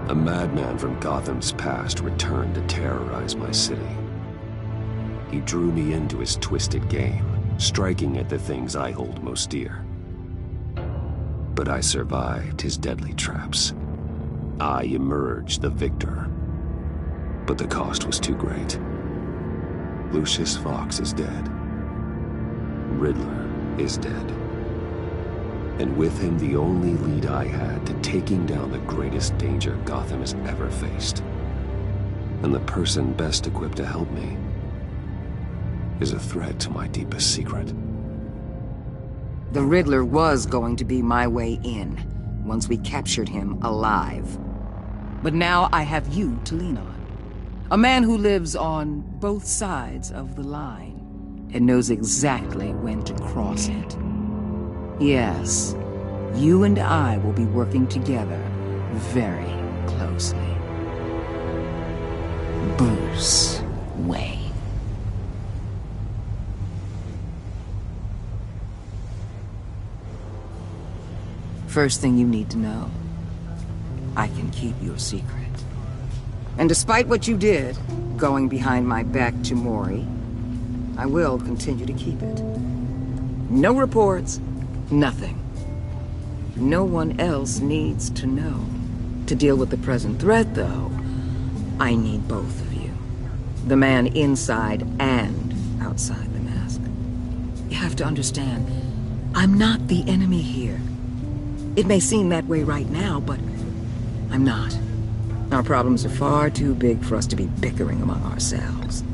A madman from Gotham's past returned to terrorize my city. He drew me into his twisted game, striking at the things I hold most dear. But I survived his deadly traps. I emerged the victor. But the cost was too great. Lucius Fox is dead. Riddler is dead. And with him the only lead I had to taking down the greatest danger Gotham has ever faced. And the person best equipped to help me is a threat to my deepest secret. The Riddler was going to be my way in, once we captured him alive. But now I have you to lean on. A man who lives on both sides of the line, and knows exactly when to cross it. Yes, you and I will be working together very closely. Bruce Wayne. First thing you need to know, I can keep your secret. And despite what you did, going behind my back to Mori, I will continue to keep it. No reports, nothing. No one else needs to know. To deal with the present threat, though, I need both of you. The man inside and outside the mask. You have to understand, I'm not the enemy here. It may seem that way right now, but I'm not. Our problems are far too big for us to be bickering among ourselves.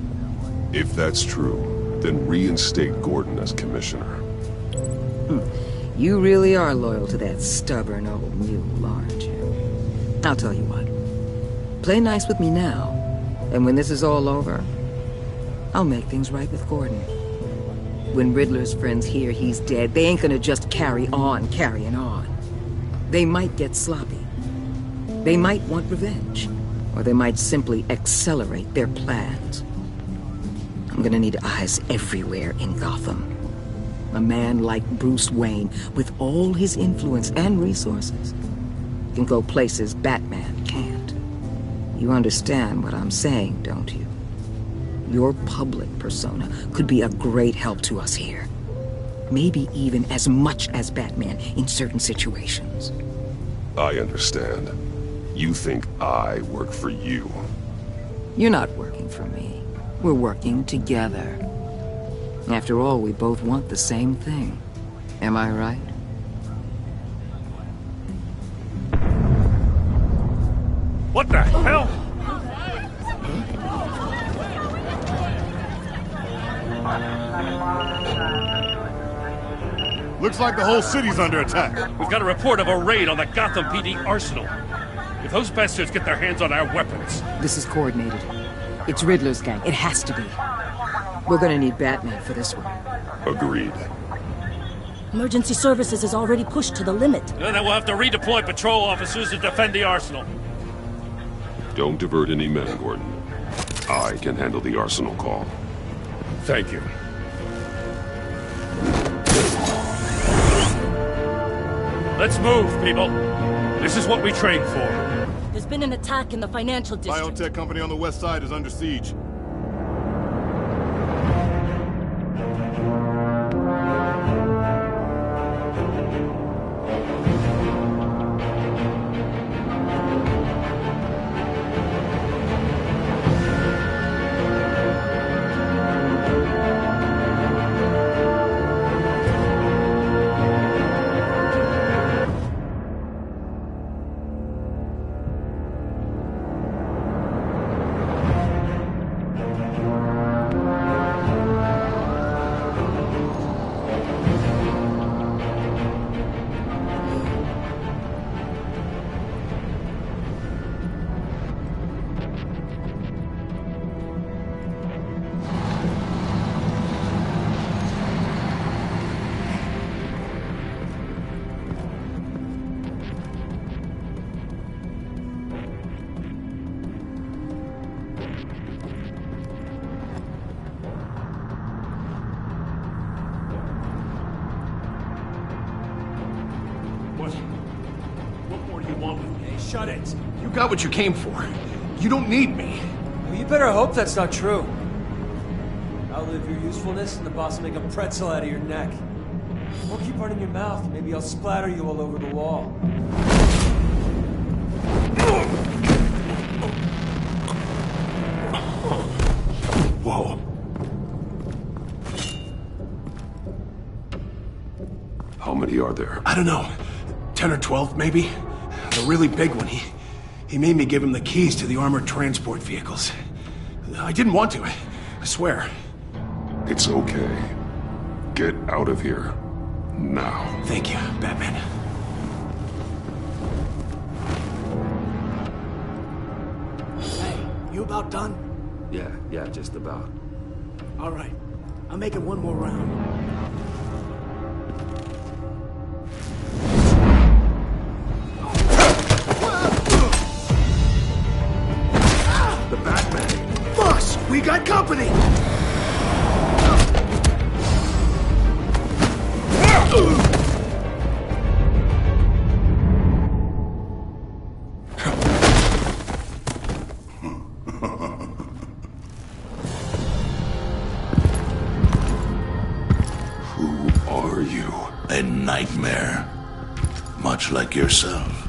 If that's true, then reinstate Gordon as commissioner. You really are loyal to that stubborn old mule, aren't you? I'll tell you what. Play nice with me now, and when this is all over, I'll make things right with Gordon. When Riddler's friends hear he's dead, they ain't gonna just carry on carrying on. They might get sloppy. They might want revenge, or they might simply accelerate their plans. I'm gonna need eyes everywhere in Gotham. A man like Bruce Wayne, with all his influence and resources, can go places Batman can't. You understand what I'm saying, don't you? Your public persona could be a great help to us here. Maybe even as much as Batman in certain situations. I understand. You think I work for you. You're not working for me. We're working together. After all, we both want the same thing. Am I right? What the hell? Looks like the whole city's under attack. We've got a report of a raid on the Gotham PD arsenal. If those bastards get their hands on our weapons... This is coordinated. It's Riddler's gang. It has to be. We're gonna need Batman for this one. Agreed. Emergency services is already pushed to the limit. Then we'll have to redeploy patrol officers to defend the arsenal. Don't divert any men, Gordon. I can handle the arsenal call. Thank you. Let's move, people. This is what we trained for. There's been an attack in the financial district. Biotech company on the west side is under siege. want with me. Hey, shut it. You got what you came for. You don't need me. Well, you better hope that's not true. Outlive your usefulness, and the boss will make a pretzel out of your neck. Or keep running your mouth. Maybe I'll splatter you all over the wall. Whoa. How many are there? I don't know. 10 or 12, maybe? The really big one, he made me give him the keys to the armored transport vehicles. I didn't want to, I swear. It's okay. Get out of here. Now. Thank you, Batman. Hey, you about done? Yeah, just about. All right. I'll make it one more round. The Batman. Boss, we got company! Who are you? A nightmare, much like yourself.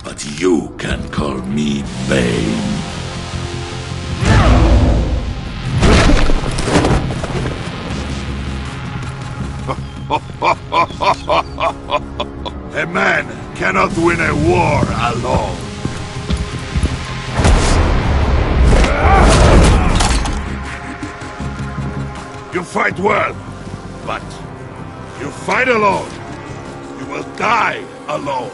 But you can call me Bane. A man cannot win a war alone. You fight well, but you fight alone. You will die alone.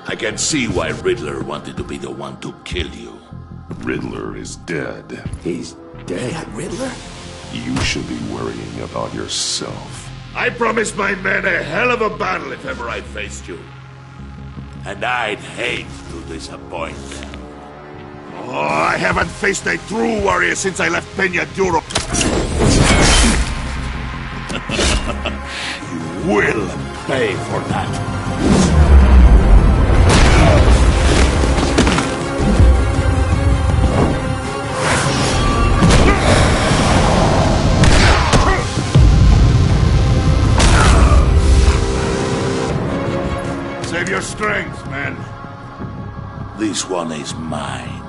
I can see why Riddler wanted to be the one to kill you. Riddler is dead. He's dead. That Riddler? You should be worrying about yourself. I promised my men a hell of a battle if ever I faced you. And I'd hate to disappoint them. Oh, I haven't faced a true warrior since I left Peña Duro. You will pay for that. Save your strength, man. This one is mine.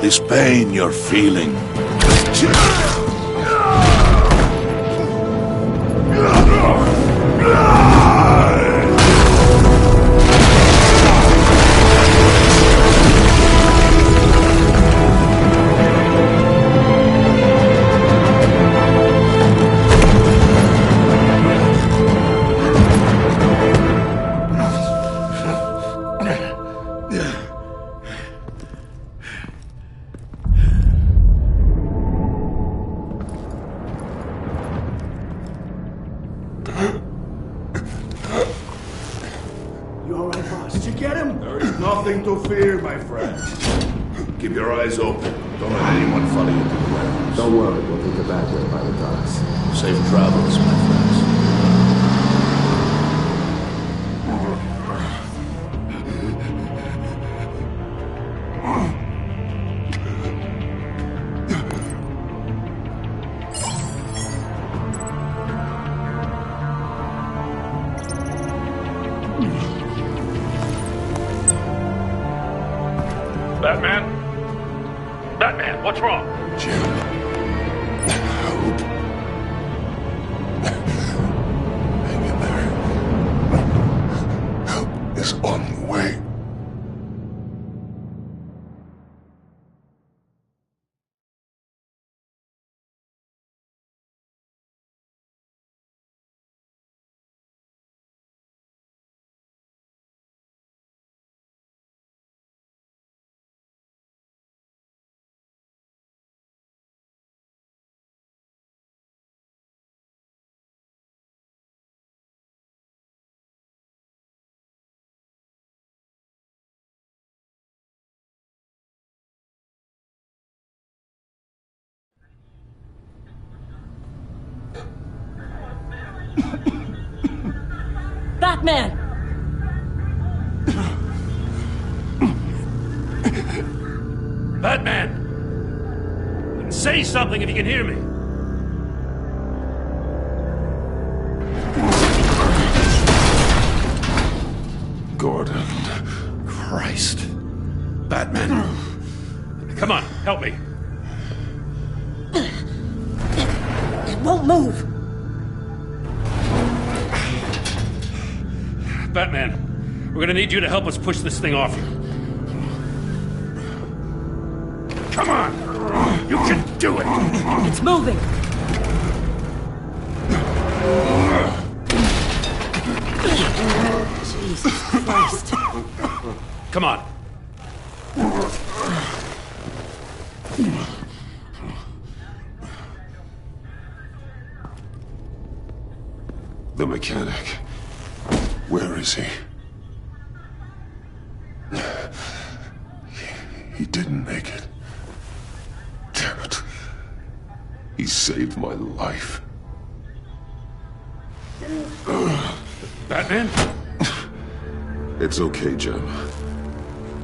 This pain you're feeling. Nothing to fear, my friend. Keep your eyes open. Don't let anyone follow you to the warehouse. Don't worry, we'll take the back way by the docks. Safe travels, my friends. Batman? Batman, what's wrong? Jim. Help. Hang in there. Help is on the way. Batman! Batman! Say something if you can hear me. Gordon. Christ. Batman. Come on, help me. It won't move! Batman, we're gonna need you to help us push this thing off you. Come on! You can do it! It's moving! Jesus Christ. Come on. The mechanic. Where is he? He didn't make it. Damn it. He saved my life. Batman? It's okay, Jim.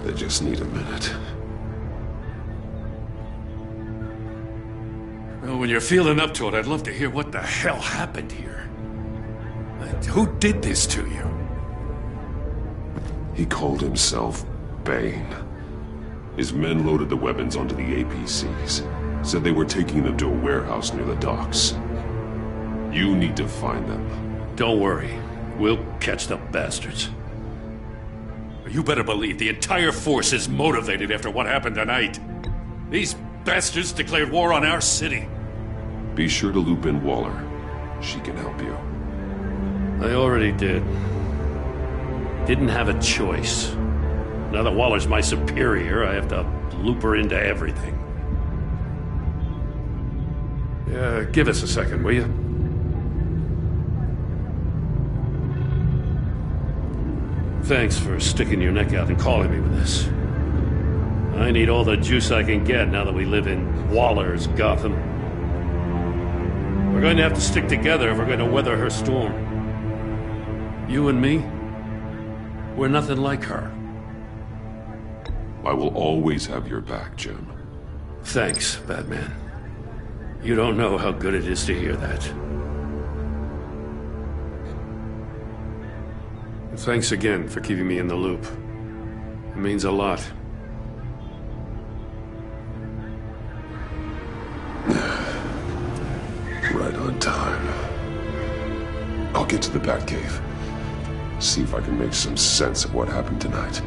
I just need a minute. Well, when you're feeling up to it, I'd love to hear what the hell happened here. Who did this to you? He called himself Bane. His men loaded the weapons onto the APCs. Said they were taking them to a warehouse near the docks. You need to find them. Don't worry. We'll catch the bastards. You better believe the entire force is motivated after what happened tonight. These bastards declared war on our city. Be sure to loop in Waller. She can help you. I already did. Didn't have a choice. Now that Waller's my superior, I have to loop her into everything. Yeah, give us a second, will you? Thanks for sticking your neck out and calling me with this. I need all the juice I can get now that we live in Waller's Gotham. We're going to have to stick together if we're going to weather her storm. You and me, we're nothing like her. I will always have your back, Jim. Thanks, Batman. You don't know how good it is to hear that. Thanks again for keeping me in the loop. It means a lot. Right on time. I'll get to the Batcave. See if I can make some sense of what happened tonight.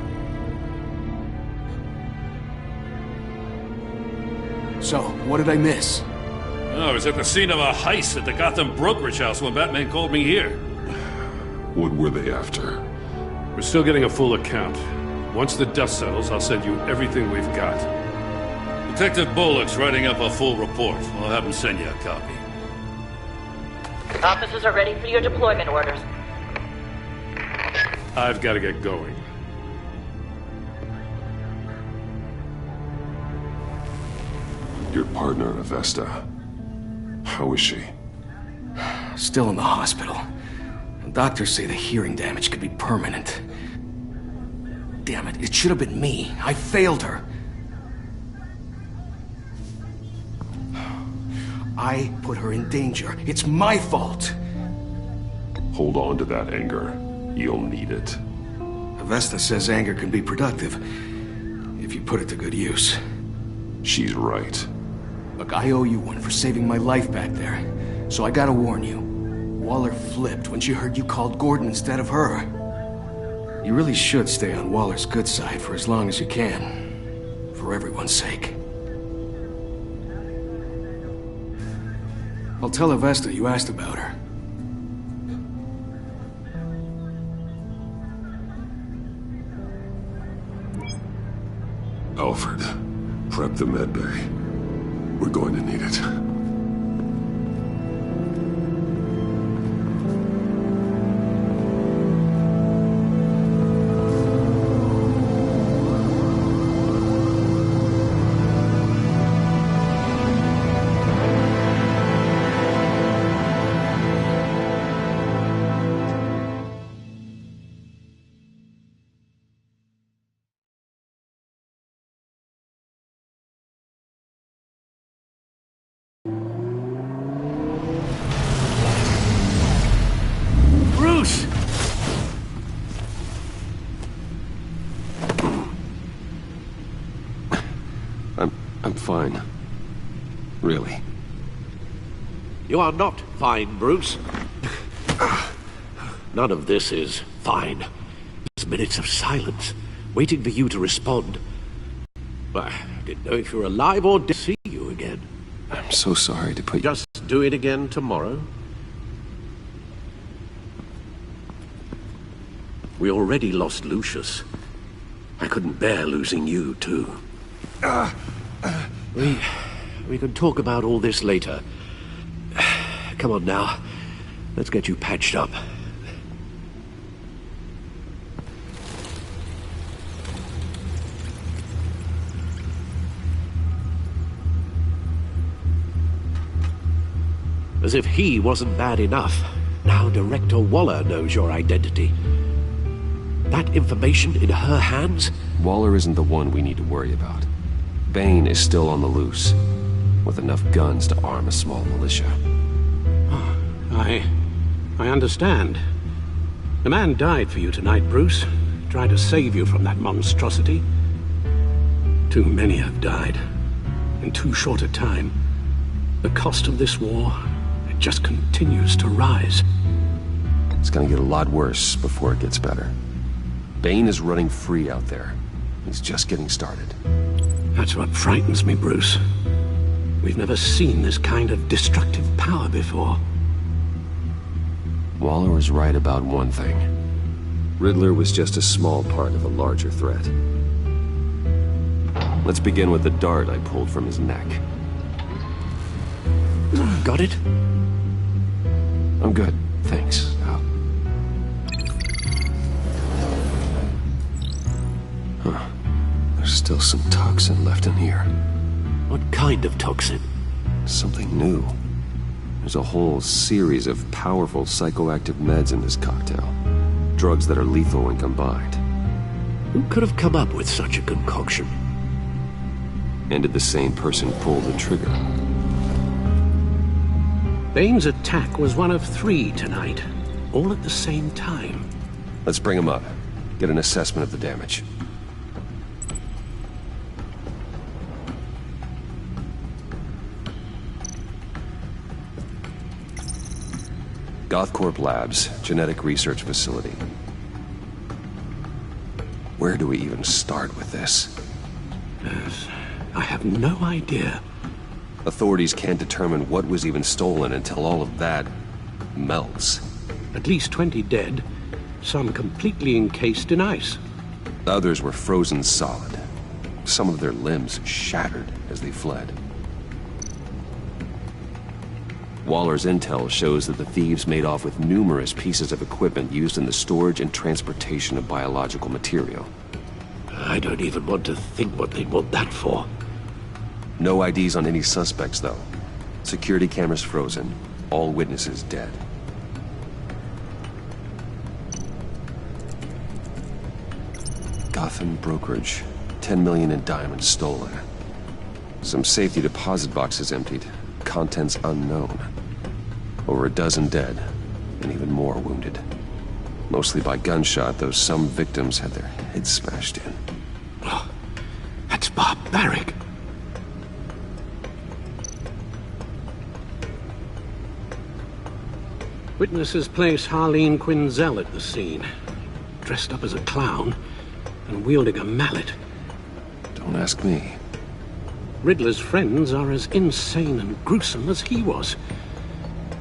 So, what did I miss? I was at the scene of a heist at the Gotham brokerage house when Batman called me here. What were they after? We're still getting a full account. Once the dust settles, I'll send you everything we've got. Detective Bullock's writing up a full report. I'll have him send you a copy. Officers are ready for your deployment orders. I've got to get going. Your partner, Avesta. How is she? Still in the hospital. Doctors say the hearing damage could be permanent. Damn it, it should have been me. I failed her. I put her in danger. It's my fault. Hold on to that anger. You'll need it. Avesta says anger can be productive, if you put it to good use. She's right. Look, I owe you one for saving my life back there. So I gotta warn you. Waller flipped when she heard you called Gordon instead of her. You really should stay on Waller's good side for as long as you can. For everyone's sake. I'll tell Avesta you asked about her. Alfred, prep the med bay. We're going to need it. Bruce! I'm fine. Really. You are not fine, Bruce. None of this is fine. There's minutes of silence, waiting for you to respond. I didn't know if you were alive or to see you again. I'm so sorry to put you... Just do it again tomorrow. We already lost Lucius. I couldn't bear losing you, too. We can talk about all this later. Come on now. Let's get you patched up. As if he wasn't bad enough, now Director Waller knows your identity. That information in her hands? Waller isn't the one we need to worry about. Bane is still on the loose, with enough guns to arm a small militia. Oh, I understand. The man died for you tonight, Bruce. Tried to save you from that monstrosity. Too many have died. In too short a time. The cost of this war, it just continues to rise. It's gonna get a lot worse before it gets better. Bane is running free out there. He's just getting started. That's what frightens me, Bruce. We've never seen this kind of destructive power before. Waller was right about one thing. Riddler was just a small part of a larger threat. Let's begin with the dart I pulled from his neck. Got it? I'm good, thanks. Huh. There's still some toxin left in here. What kind of toxin? Something new. There's a whole series of powerful psychoactive meds in this cocktail. Drugs that are lethal when combined. Who could have come up with such a concoction? And did the same person pull the trigger? Bane's attack was one of 3 tonight, all at the same time. Let's bring him up. Get an assessment of the damage. Gothcorp Labs, genetic research facility. Where do we even start with this? I have no idea. Authorities can't determine what was even stolen until all of that melts. At least 20 dead, some completely encased in ice. Others were frozen solid. Some of their limbs shattered as they fled. Waller's intel shows that the thieves made off with numerous pieces of equipment used in the storage and transportation of biological material. I don't even want to think what they'd want that for. No IDs on any suspects, though. Security cameras frozen. All witnesses dead. Gotham brokerage. 10 million in diamonds stolen. Some safety deposit boxes emptied. Contents unknown. Over a dozen dead, and even more wounded. Mostly by gunshot, though some victims had their heads smashed in. Oh, that's barbaric. Witnesses place Harleen Quinzel at the scene, dressed up as a clown and wielding a mallet. Don't ask me. Riddler's friends are as insane and gruesome as he was.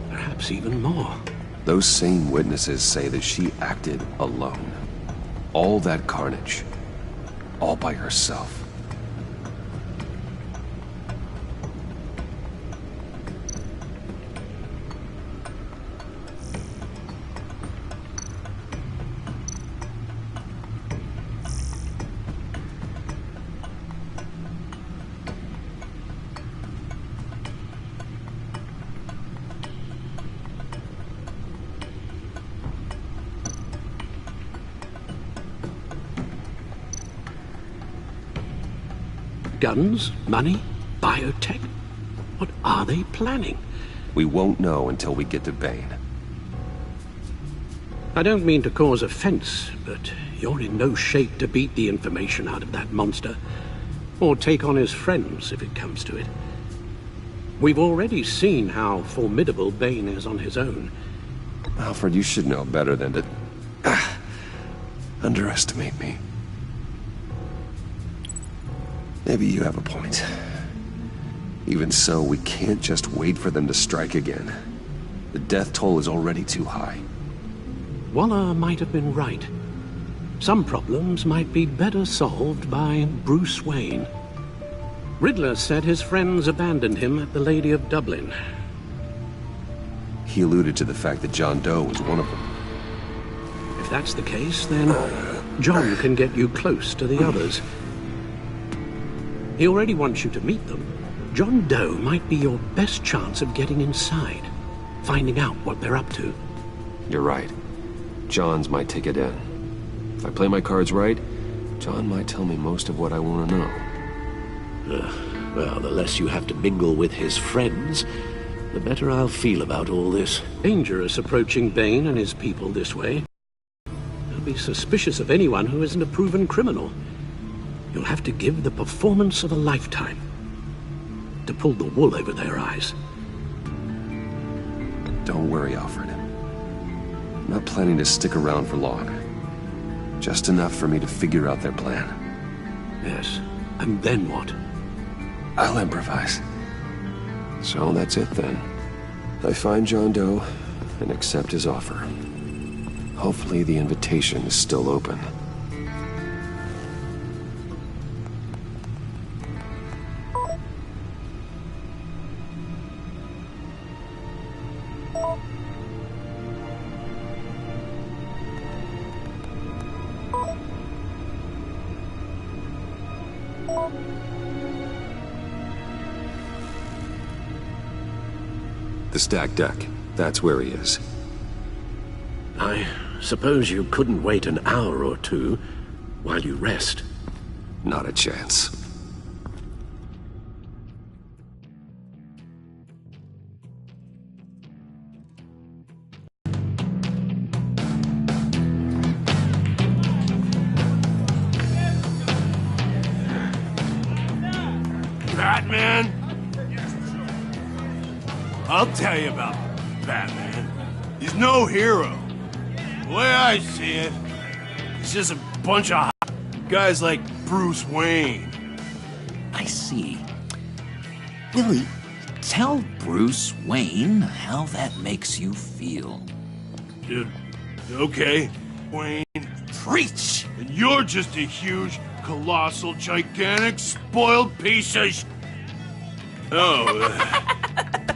Perhaps even more. Those same witnesses say that she acted alone. All that carnage. All by herself. Guns, money, biotech. What are they planning? We won't know until we get to Bane. I don't mean to cause offense, but you're in no shape to beat the information out of that monster, or take on his friends if it comes to it. We've already seen how formidable Bane is on his own. Alfred, you should know better than to underestimate me. Maybe you have a point. Even so, we can't just wait for them to strike again. The death toll is already too high. Waller might have been right. Some problems might be better solved by Bruce Wayne. Riddler said his friends abandoned him at the Lady of Dublin. He alluded to the fact that John Doe was one of them. If that's the case, then John can get you close to the others. He already wants you to meet them. John Doe might be your best chance of getting inside, finding out what they're up to. You're right. John's my ticket in. If I play my cards right, John might tell me most of what I want to know. Well, the less you have to mingle with his friends, the better I'll feel about all this. Dangerous approaching Bane and his people this way. They'll be suspicious of anyone who isn't a proven criminal. You'll have to give the performance of a lifetime to pull the wool over their eyes. Don't worry, Alfred. I'm not planning to stick around for long. Just enough for me to figure out their plan. Yes, and then what? I'll improvise. So that's it then. I find John Doe and accept his offer. Hopefully the invitation is still open. The stacked deck. That's where he is. I suppose you couldn't wait an hour or two while you rest? Not a chance. Batman? I'll tell you about Batman. He's no hero. The way I see it, he's just a bunch of guys like Bruce Wayne. I see. Willie, tell Bruce Wayne how that makes you feel. Okay, Wayne. Preach! And you're just a huge, colossal, gigantic, spoiled piece of sh... Oh,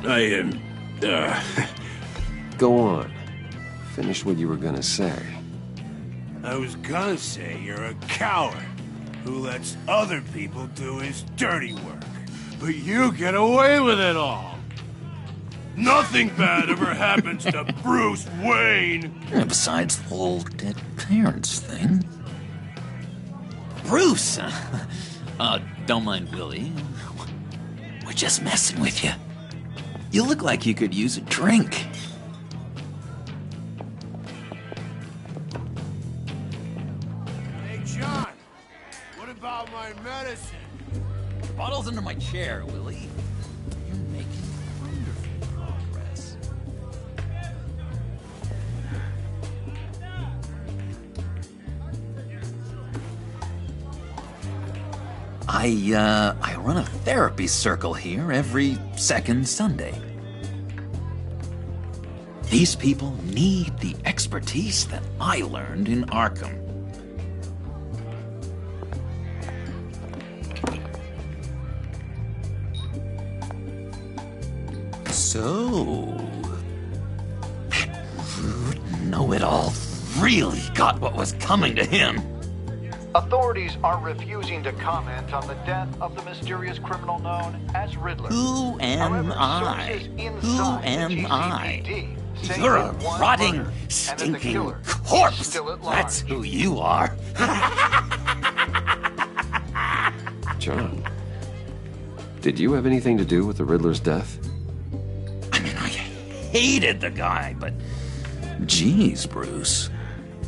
I am, Go on. Finish what you were gonna say. I was gonna say you're a coward who lets other people do his dirty work. But you get away with it all. Nothing bad ever happens to Bruce Wayne. Besides the whole dead parents thing. Bruce! Don't mind Willie. We're just messing with you. You look like you could use a drink. Hey, John. What about my medicine? The bottle's under my chair, Willie. You're making wonderful progress. I run a therapy circle here every second Sunday. These people need the expertise that I learned in Arkham. So, know-it-all really got what was coming to him. Authorities are refusing to comment on the death of the mysterious criminal known as Riddler. Who am I? Who am I? You're a rotting, stinking corpse. That's who you are. John, did you have anything to do with the Riddler's death? I mean, I hated the guy, but geez, Bruce.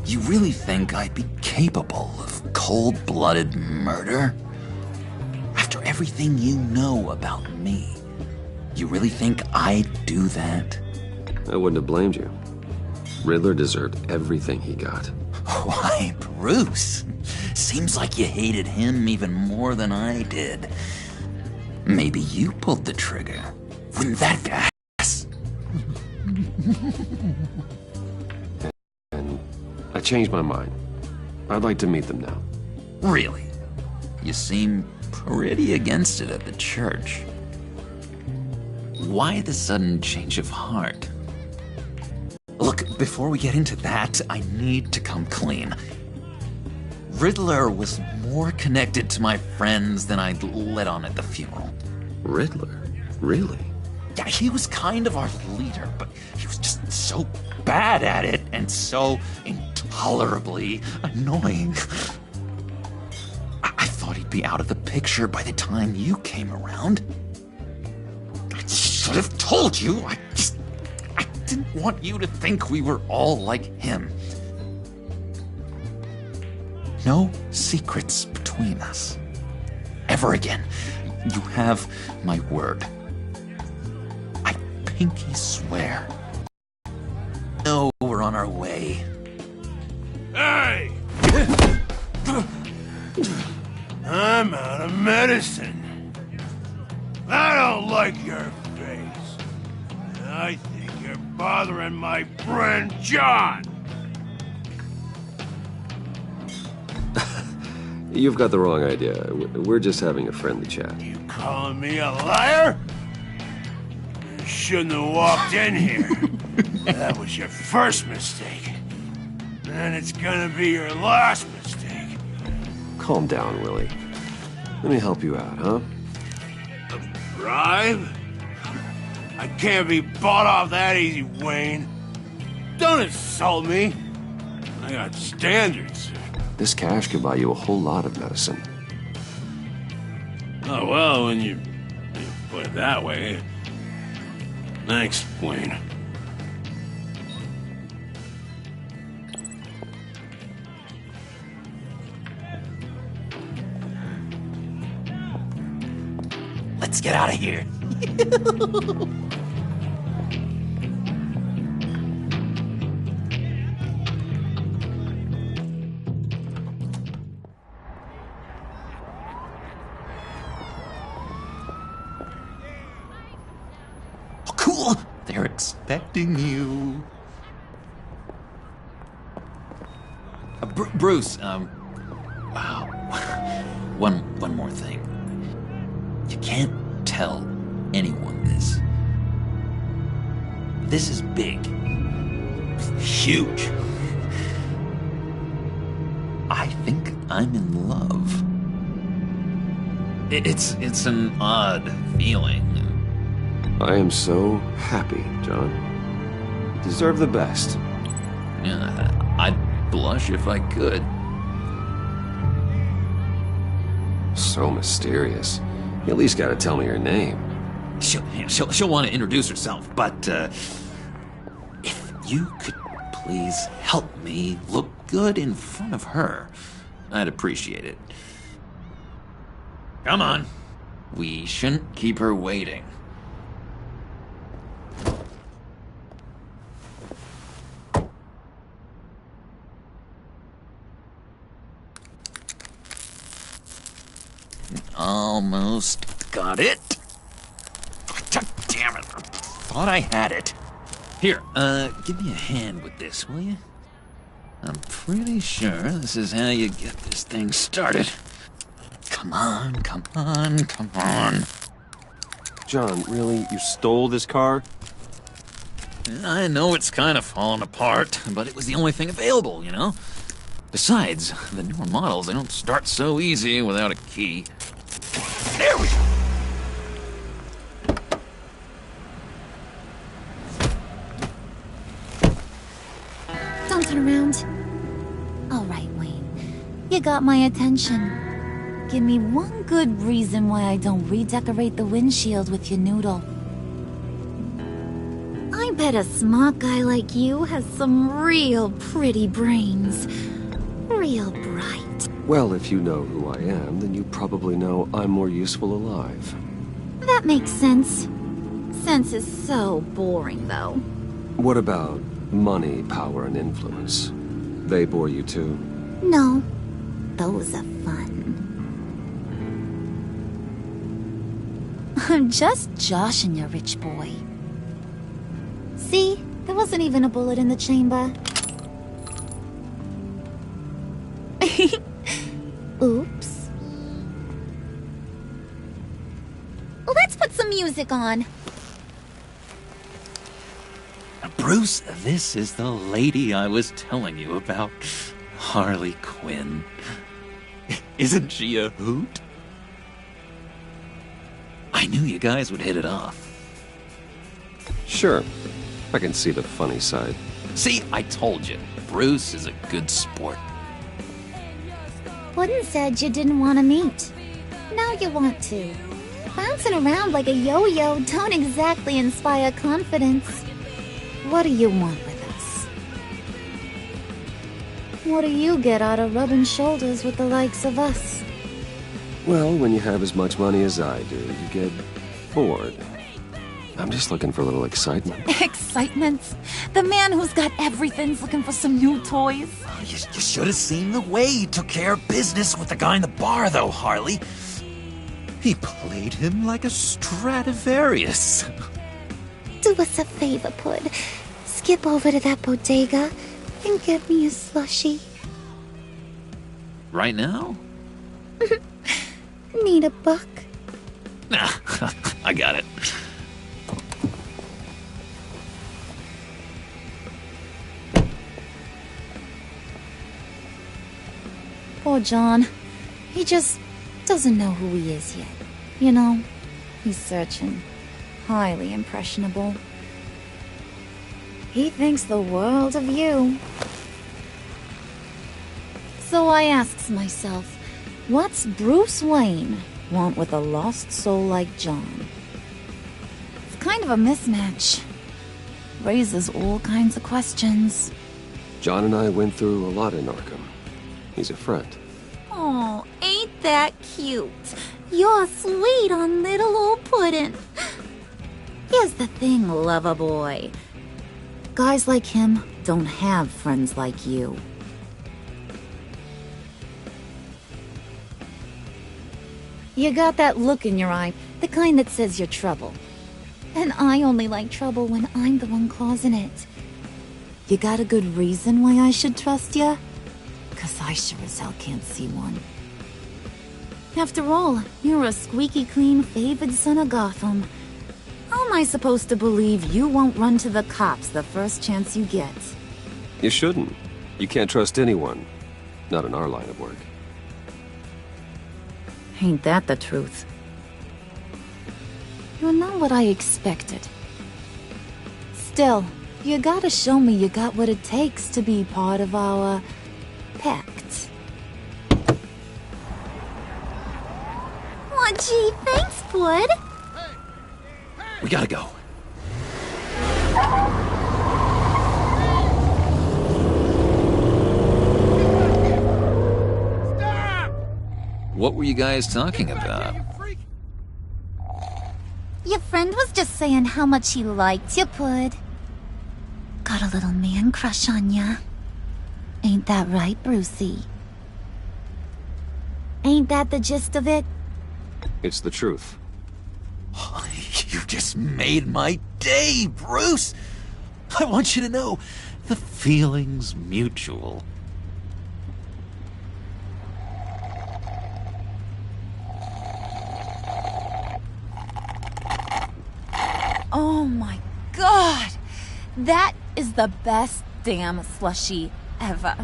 You really think I'd be capable of cold-blooded murder? After everything you know about me, you really think I'd do that? I wouldn't have blamed you. Riddler deserved everything he got. Why, Bruce? Seems like you hated him even more than I did. Maybe you pulled the trigger. Wouldn't that be ass? And I changed my mind. I'd like to meet them now. Really? You seem pretty against it at the church. Why the sudden change of heart? Look, before we get into that, I need to come clean. Riddler was more connected to my friends than I'd let on at the funeral. Riddler? Really? Yeah, he was kind of our leader, but he was just so bad at it and so intolerably annoying. I thought he'd be out of the picture by the time you came around. I should have told you. I didn't want you to think we were all like him. No secrets between us. Ever again. You have my word. I pinky swear. No, we're on our way. Hey! I'm out of medicine. I don't like your face. I think you're bothering my friend John. You've got the wrong idea. We're just having a friendly chat. You calling me a liar? You shouldn't have walked in here. That was your first mistake. And it's gonna be your last mistake. Calm down, Willie. Let me help you out, huh? A bribe? I can't be bought off that easy, Wayne. Don't insult me. I got standards. This cash could buy you a whole lot of medicine. Oh, well, when you put it that way. Thanks, Wayne. Let's get out of here. Oh, cool. They're expecting you. Bruce, wow. One more thing. You can't tell anyone this. This is big. Huge. I think I'm in love. It's an odd feeling. I am so happy, John. You deserve the best. Yeah, I'd blush if I could. So mysterious. You at least gotta tell me your name. She'll want to introduce herself, but if you could please help me look good in front of her, I'd appreciate it. Come on. We shouldn't keep her waiting. Almost got it. God damn it. I thought I had it. Here, give me a hand with this, will you? I'm pretty sure this is how you get this thing started. Come on, come on, come on. John, really? You stole this car? I know it's kind of falling apart, but it was the only thing available, you know? Besides, the newer models, they don't start so easy without a key. There we go! Don't turn around. All right, Wayne. You got my attention. Give me one good reason why I don't redecorate the windshield with your noodle. I bet a smart guy like you has some real pretty brains. Real bright. Well, if you know who I am, then you probably know I'm more useful alive. That makes sense. Sense is so boring, though. What about money, power, and influence? They bore you too? No. Those are fun. I'm just joshing you, rich boy. See? There wasn't even a bullet in the chamber. Oops. Let's put some music on. Bruce, this is the lady I was telling you about. Harley Quinn. Isn't she a hoot? I knew you guys would hit it off. Sure. I can see the funny side. See, I told you. Bruce is a good sport. Puddin' said you didn't want to meet. Now you want to. Bouncing around like a yo-yo don't exactly inspire confidence. What do you want with us? What do you get out of rubbing shoulders with the likes of us? Well, when you have as much money as I do, you get bored. I'm just looking for a little excitement. Excitement? The man who's got everything's looking for some new toys? You should have seen the way he took care of business with the guy in the bar, though, Harley. He played him like a Stradivarius. Do us a favor, Pud. Skip over to that bodega and get me a slushie. Right now? Need a buck? Nah, I got it. Poor John. He just doesn't know who he is yet. You know, he's searching. Highly impressionable. He thinks the world of you. So I asks myself, what's Bruce Wayne want with a lost soul like John? It's kind of a mismatch. Raises all kinds of questions. John and I went through a lot in Arkham. He's a friend. Oh, ain't that cute? You're sweet on little old Puddin'. Here's the thing, lover boy. Guys like him don't have friends like you. You got that look in your eye, the kind that says you're trouble. And I only like trouble when I'm the one causing it. You got a good reason why I should trust you? 'Cause I sure as hell can't see one. After all, you're a squeaky clean favored son of Gotham. How am I supposed to believe you won't run to the cops the first chance you get? You shouldn't. You can't trust anyone. Not in our line of work. Ain't that the truth? You're not what I expected. Still, you gotta show me you got what it takes to be part of our pact. Aw, gee, thanks, bud. We gotta go. What were you guys talking about? Your friend was just saying how much he liked you, bud. Got a little man crush on ya. Ain't that right, Brucey? Ain't that the gist of it? It's the truth. You just made my day, Bruce! I want you to know, the feeling's mutual. Oh my god! That is the best damn slushie ever.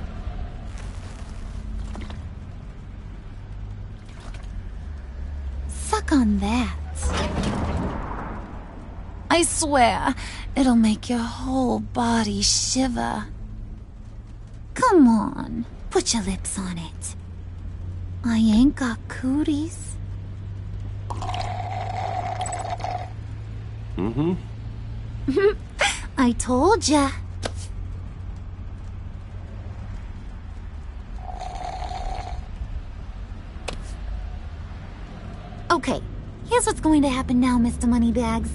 Suck on that. I swear, it'll make your whole body shiver. Come on, put your lips on it. I ain't got cooties. Mm-hmm. I told ya. Okay, here's what's going to happen now, Mr. Moneybags.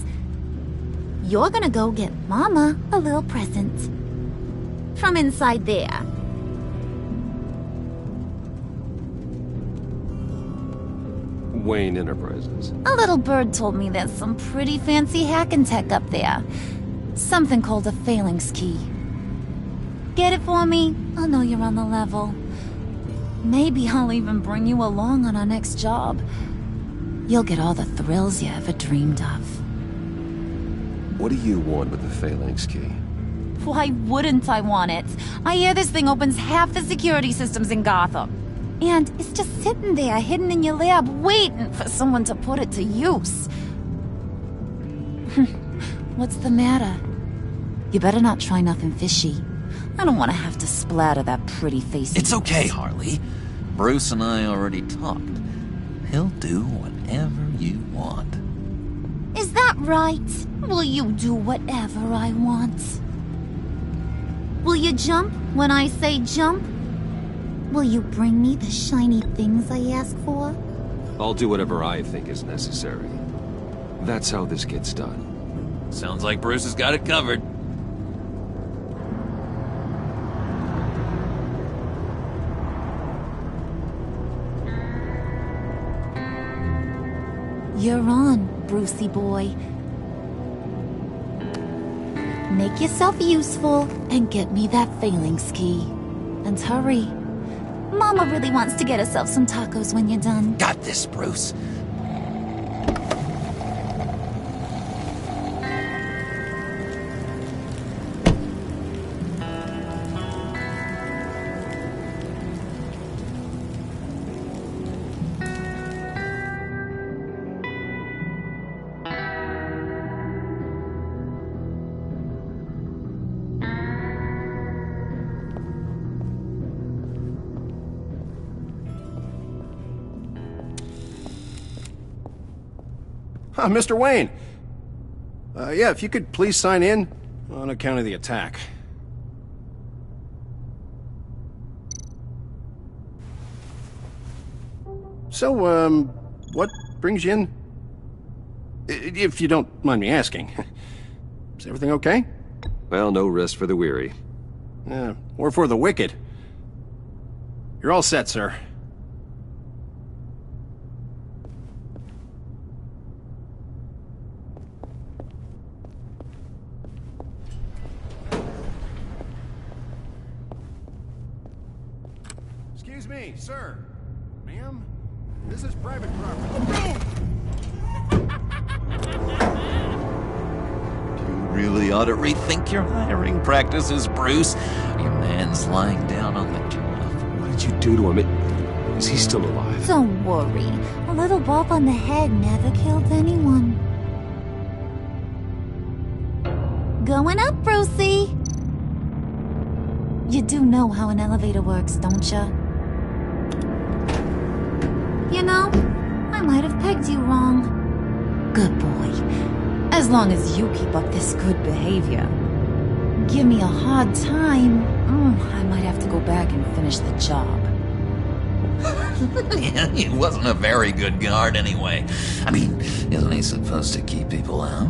You're gonna go get Mama a little present. From inside there. Wayne Enterprises. A little bird told me there's some pretty fancy hacking tech up there. Something called a phalanx key. Get it for me? I'll know you're on the level. Maybe I'll even bring you along on our next job. You'll get all the thrills you ever dreamed of. What do you want with the phalanx key? Why wouldn't I want it? I hear this thing opens half the security systems in Gotham. And it's just sitting there, hidden in your lab, waiting for someone to put it to use. What's the matter? You better not try nothing fishy. I don't want to have to splatter that pretty face. It's okay, Harley. Bruce and I already talked. He'll do whatever you want. Is that right? Will you do whatever I want? Will you jump when I say jump? Will you bring me the shiny things I ask for? I'll do whatever I think is necessary. That's how this gets done. Sounds like Bruce has got it covered. You're on, Brucey boy. Make yourself useful and get me that phalanx key. And hurry. Mama really wants to get herself some tacos when you're done. Got this, Bruce. Mr. Wayne. Yeah, if you could please sign in on account of the attack. So, what brings you in? If you don't mind me asking. Is everything okay? Well, no rest for the weary. Yeah, or for the wicked. You're all set, sir. Excuse me, sir. Ma'am, this is private property. You really ought to rethink your hiring practices, Bruce. Your man's lying down on the job. What did you do to him? Is he still alive? Don't worry. A little bump on the head never killed anyone. Going up, Brucey! You do know how an elevator works, don't ya? You know, I might have pegged you wrong. Good boy. As long as you keep up this good behavior. Give me a hard time, I might have to go back and finish the job. Yeah, he wasn't a very good guard anyway. I mean, isn't he supposed to keep people out?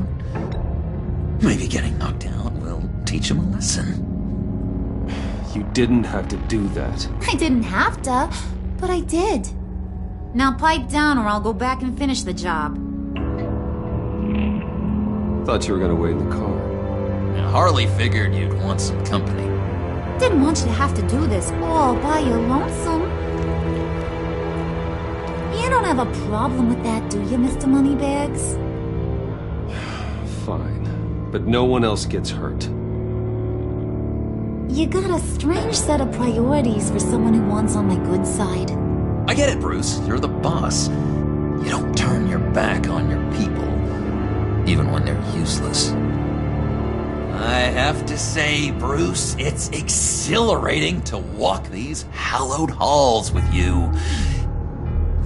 Maybe getting knocked out will teach him a lesson. You didn't have to do that. I didn't have to, but I did. Now pipe down or I'll go back and finish the job. Thought you were gonna wait in the car. Harley figured you'd want some company. Didn't want you to have to do this all by your lonesome. You don't have a problem with that, do you, Mr. Moneybags? Fine. But no one else gets hurt. You got a strange set of priorities for someone who wants on my good side. I get it, Bruce. You're the boss. You don't turn your back on your people, even when they're useless. I have to say, Bruce, it's exhilarating to walk these hallowed halls with you.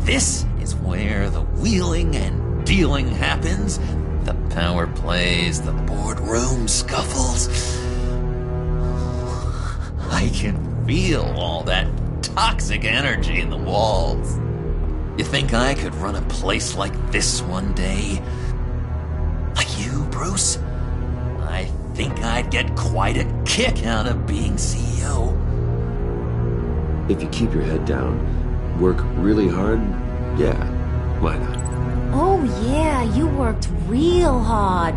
This is where the wheeling and dealing happens, the power plays, the boardroom scuffles. I can feel all that toxic energy in the walls. You think I could run a place like this one day? Like you, Bruce? I think I'd get quite a kick out of being CEO. If you keep your head down, work really hard, yeah, why not? Oh yeah, you worked real hard.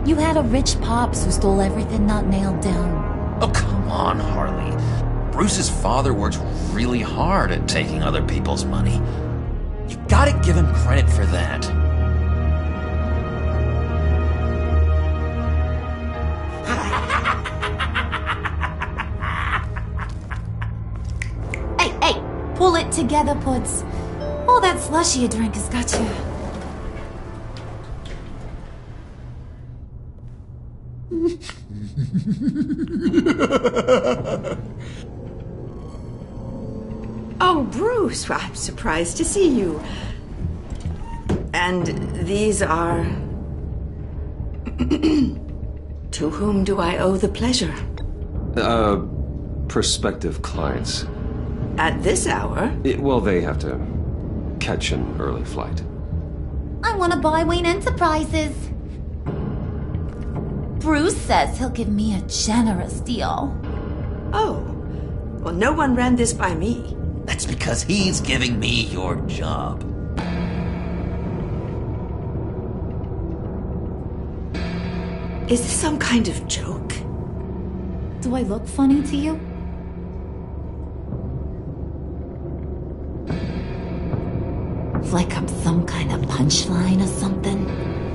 You had a rich pops who stole everything not nailed down. Oh, come on, Harley. Bruce's father works really hard at taking other people's money. You gotta give him credit for that. Hey, pull it together, Puts. All that slushy you drink has got you. Oh, Bruce, I'm surprised to see you. And these are... To whom do I owe the pleasure? Prospective clients. At this hour? Well, they have to catch an early flight. I want to buy Wayne Enterprises. Bruce says he'll give me a generous deal. Oh, well, no one ran this by me. That's because he's giving me your job. Is this some kind of joke? Do I look funny to you? Like I'm some kind of punchline or something?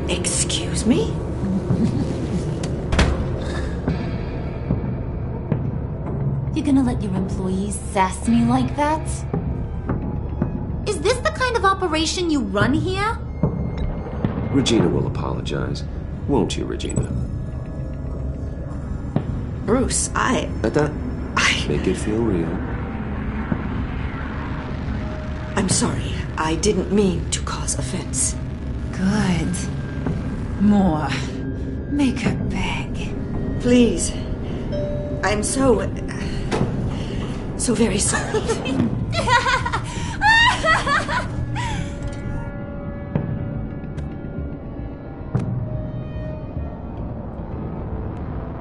Excuse me? You gonna let your employees sass me like that? Is this the kind of operation you run here? Regina will apologize. Won't you, Regina? Bruce, Make it feel real. I'm sorry. I didn't mean to cause offense. Good. More. Make her beg. Please. I'm so very sorry.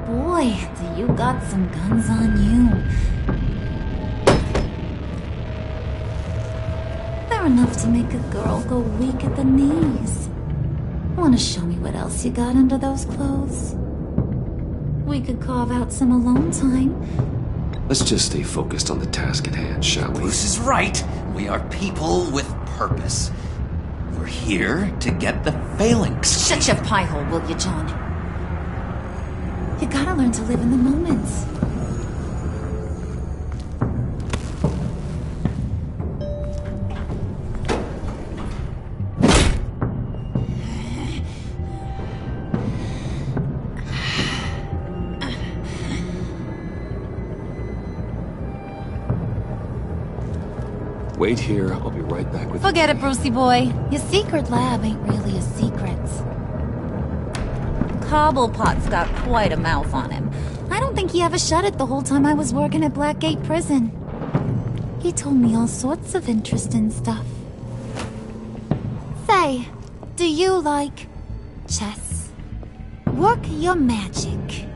Boy, do you got some guns on you. They're enough to make a girl go weak at the knees. Wanna show me what else you got under those clothes? We could carve out some alone time. Let's just stay focused on the task at hand, shall we? Bruce is right. We are people with purpose. We're here to get the phalanx. Shut your pie hole, will you, John? You gotta learn to live in the moment. Wait here. I'll be right back with Forget it, Brucey boy. Your secret lab ain't really a secret. Cobblepot's got quite a mouth on him. I don't think he ever shut it the whole time I was working at Blackgate Prison. He told me all sorts of interesting stuff. Say, do you like chess? Work your magic.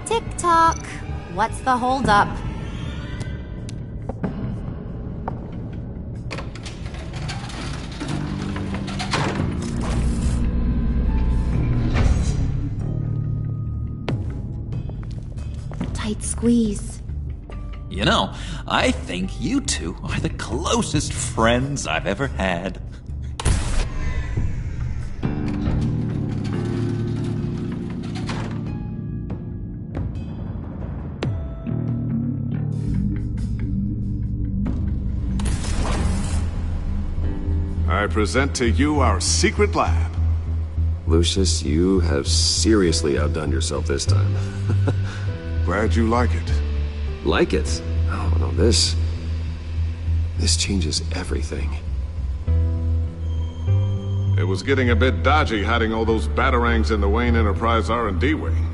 Tick-tock. What's the holdup? Tight squeeze. You know, I think you two are the closest friends I've ever had. I present to you our secret lab. Lucius, you have seriously outdone yourself this time. Glad you like it. Like it? Oh, no, this changes everything. It was getting a bit dodgy hiding all those batarangs in the Wayne Enterprise R&D wing.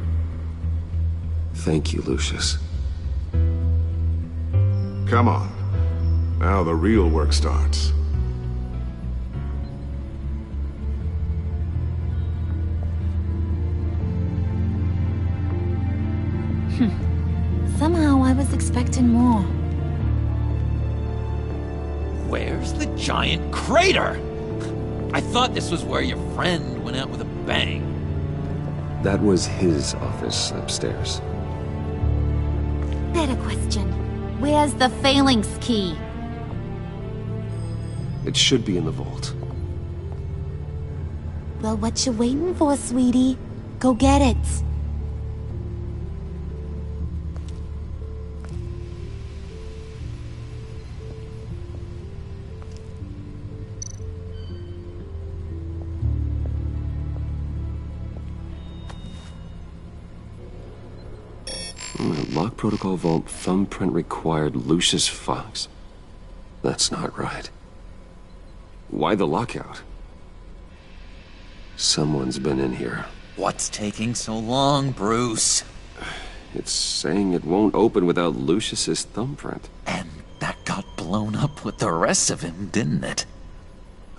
Thank you, Lucius. Come on. Now the real work starts. Somehow I was expecting more. Where's the giant crater? I thought this was where your friend went out with a bang. That was his office upstairs. Better question. Where's the phalanx key? It should be in the vault. Well, what you waiting for, sweetie? Go get it. Lock protocol vault thumbprint required Lucius Fox. That's not right. Why the lockout? Someone's been in here. What's taking so long, Bruce? It's saying it won't open without Lucius's thumbprint. And that got blown up with the rest of him, didn't it?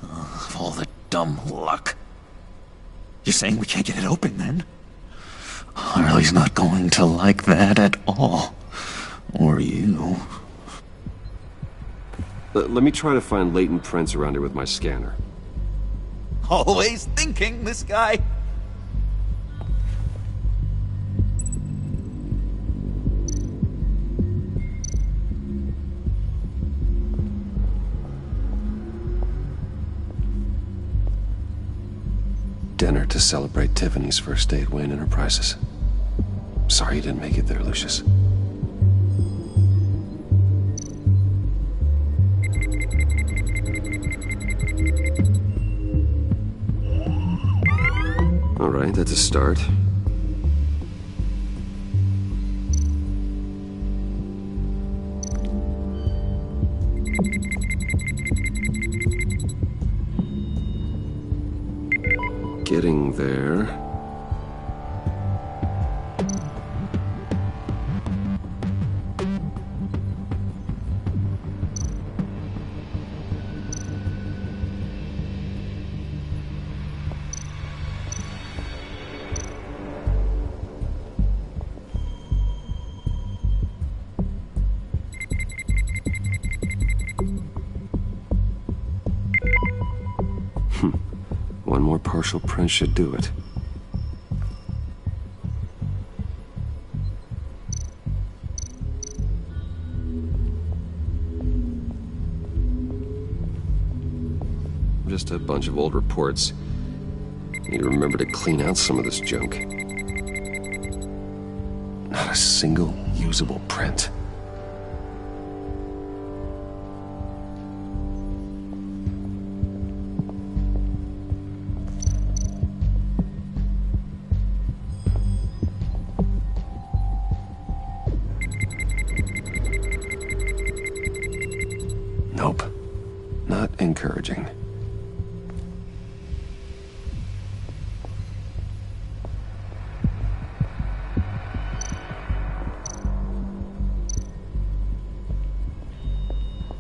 Of all the dumb luck. You're saying we can't get it open, then? Harley's not going to like that at all. Or you. Let me try to find latent prints around here with my scanner. Always thinking, this guy. Dinner to celebrate Tiffany's first day at Wayne Enterprises. Sorry you didn't make it there, Lucius. All right, that's a start. Getting there. One more partial print should do it. Just a bunch of old reports. Need to remember to clean out some of this junk. Not a single usable print.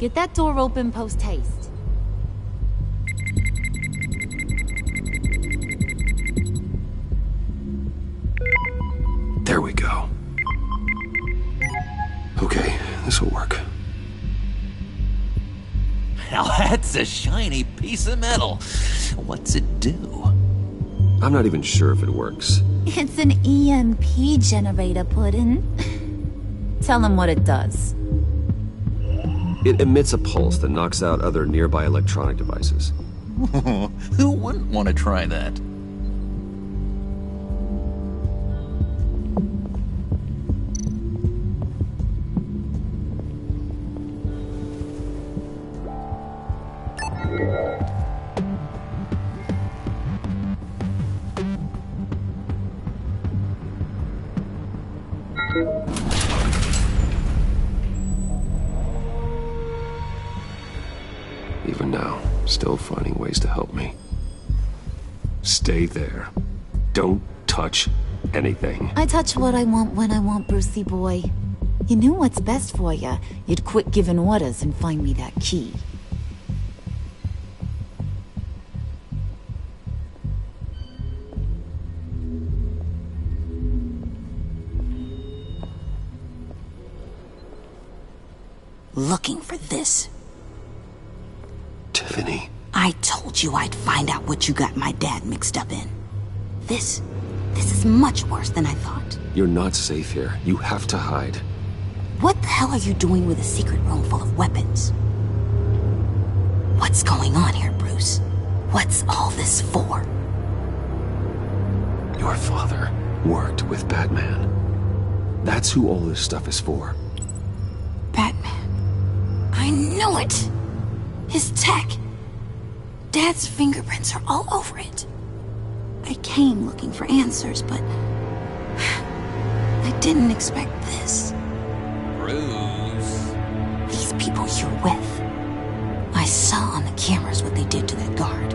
Get that door open post-haste. There we go. Okay, this'll work. Now that's a shiny piece of metal. What's it do? I'm not even sure if it works. It's an EMP generator, Puddin'. Tell him what it does. It emits a pulse that knocks out other nearby electronic devices. Who wouldn't want to try that? Even now, still finding ways to help me. Stay there. Don't touch anything. I touch what I want when I want, Brucey boy. You knew what's best for you. You'd quit giving orders and find me that key. Looking for this. Tiffany. I told you I'd find out what you got my dad mixed up in. This is much worse than I thought. You're not safe here. You have to hide. What the hell are you doing with a secret room full of weapons? What's going on here, Bruce? What's all this for? Your father worked with Batman. That's who all this stuff is for. Batman. I knew it! His tech. Dad's fingerprints are all over it. I came looking for answers, but I didn't expect this. Bruce. These people you're with. I saw on the cameras what they did to that guard.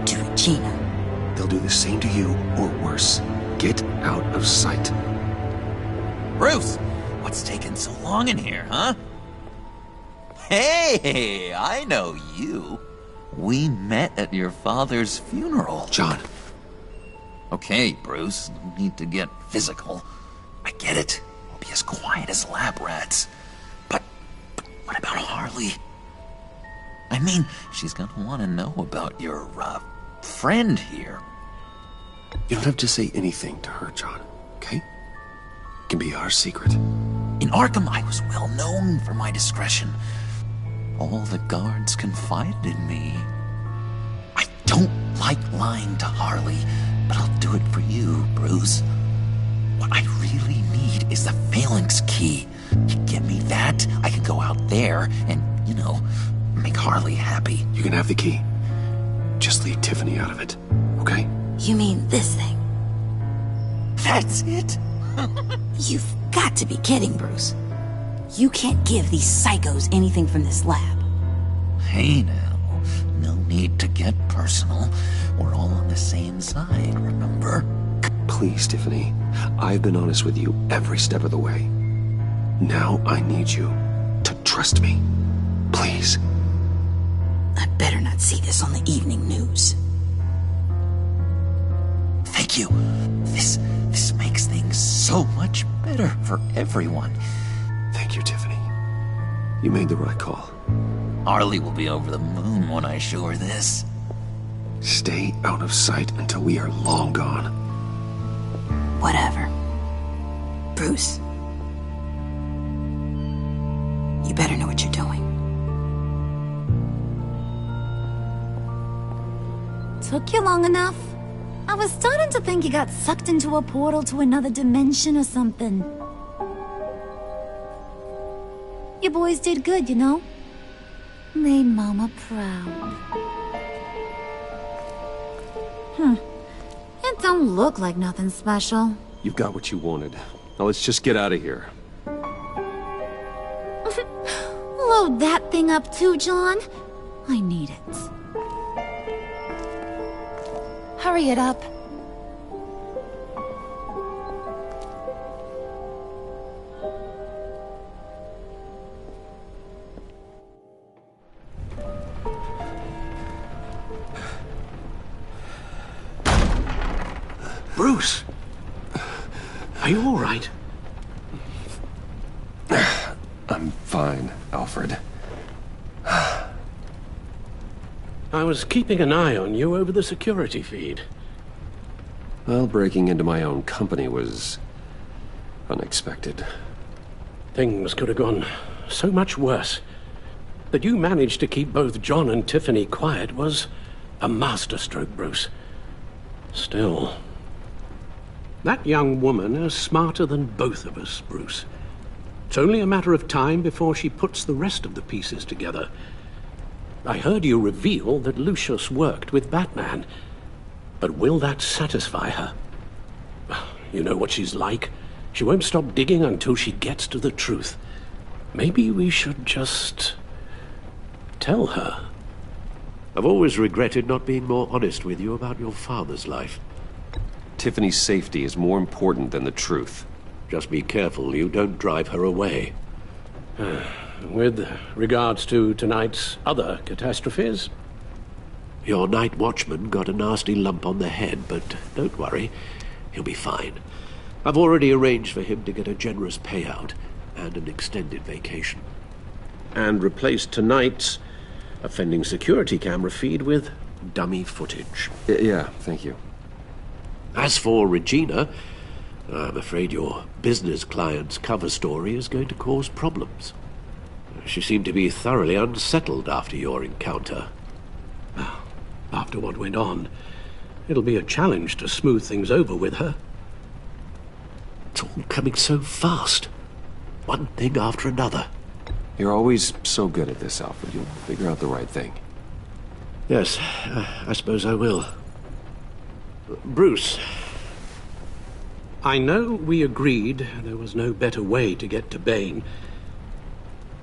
To Regina. They'll do the same to you, or worse. Get out of sight. Bruce, what's taking so long in here, huh? Hey, I know you. We met at your father's funeral. John. Okay, Bruce, no need to get physical. I get it. We'll be as quiet as lab rats. But what about Harley? I mean, she's gonna want to know about your, friend here. You don't have to say anything to her, John, okay? It can be our secret. In Arkham, I was well known for my discretion. All the guards confided in me. I don't like lying to Harley, but I'll do it for you, Bruce. What I really need is the phalanx key. You get me that, I can go out there and, make Harley happy. You can have the key. Just leave Tiffany out of it, okay? You mean this thing? That's it? You've got to be kidding, Bruce. You can't give these psychos anything from this lab. Hey now, no need to get personal. We're all on the same side, remember? Please, Tiffany. I've been honest with you every step of the way. Now I need you to trust me. Please. I better not see this on the evening news. Thank you. This makes things so much better for everyone. Thank you, Tiffany. You made the right call. Harley will be over the moon when I show her this. Stay out of sight until we are long gone. Whatever. Bruce. You better know what you're doing. Took you long enough? I was starting to think you got sucked into a portal to another dimension or something. You boys did good, you know? Made Mama proud. It don't look like nothing special. You've got what you wanted. Now let's just get out of here. Load that thing up too, John. I need it. Hurry it up. Bruce! Are you all right? I'm fine, Alfred. I was keeping an eye on you over the security feed. Well, breaking into my own company was unexpected. Things could have gone so much worse. That you managed to keep both John and Tiffany quiet was a masterstroke, Bruce. Still, that young woman is smarter than both of us, Bruce. It's only a matter of time before she puts the rest of the pieces together. I heard you reveal that Lucius worked with Batman. But will that satisfy her? You know what she's like. She won't stop digging until she gets to the truth. Maybe we should just tell her. I've always regretted not being more honest with you about your father's life. Tiffany's safety is more important than the truth. Just be careful you don't drive her away. With regards to tonight's other catastrophes? Your night watchman got a nasty lump on the head, but don't worry, he'll be fine. I've already arranged for him to get a generous payout and an extended vacation. And replaced tonight's offending security camera feed with dummy footage. Yeah, thank you. As for Regina, I'm afraid your business client's cover story is going to cause problems. She seemed to be thoroughly unsettled after your encounter. After what went on, it'll be a challenge to smooth things over with her. It's all coming so fast. One thing after another. You're always so good at this, Alfred. You'll figure out the right thing. Yes, I suppose I will. Bruce. I know we agreed there was no better way to get to Bane.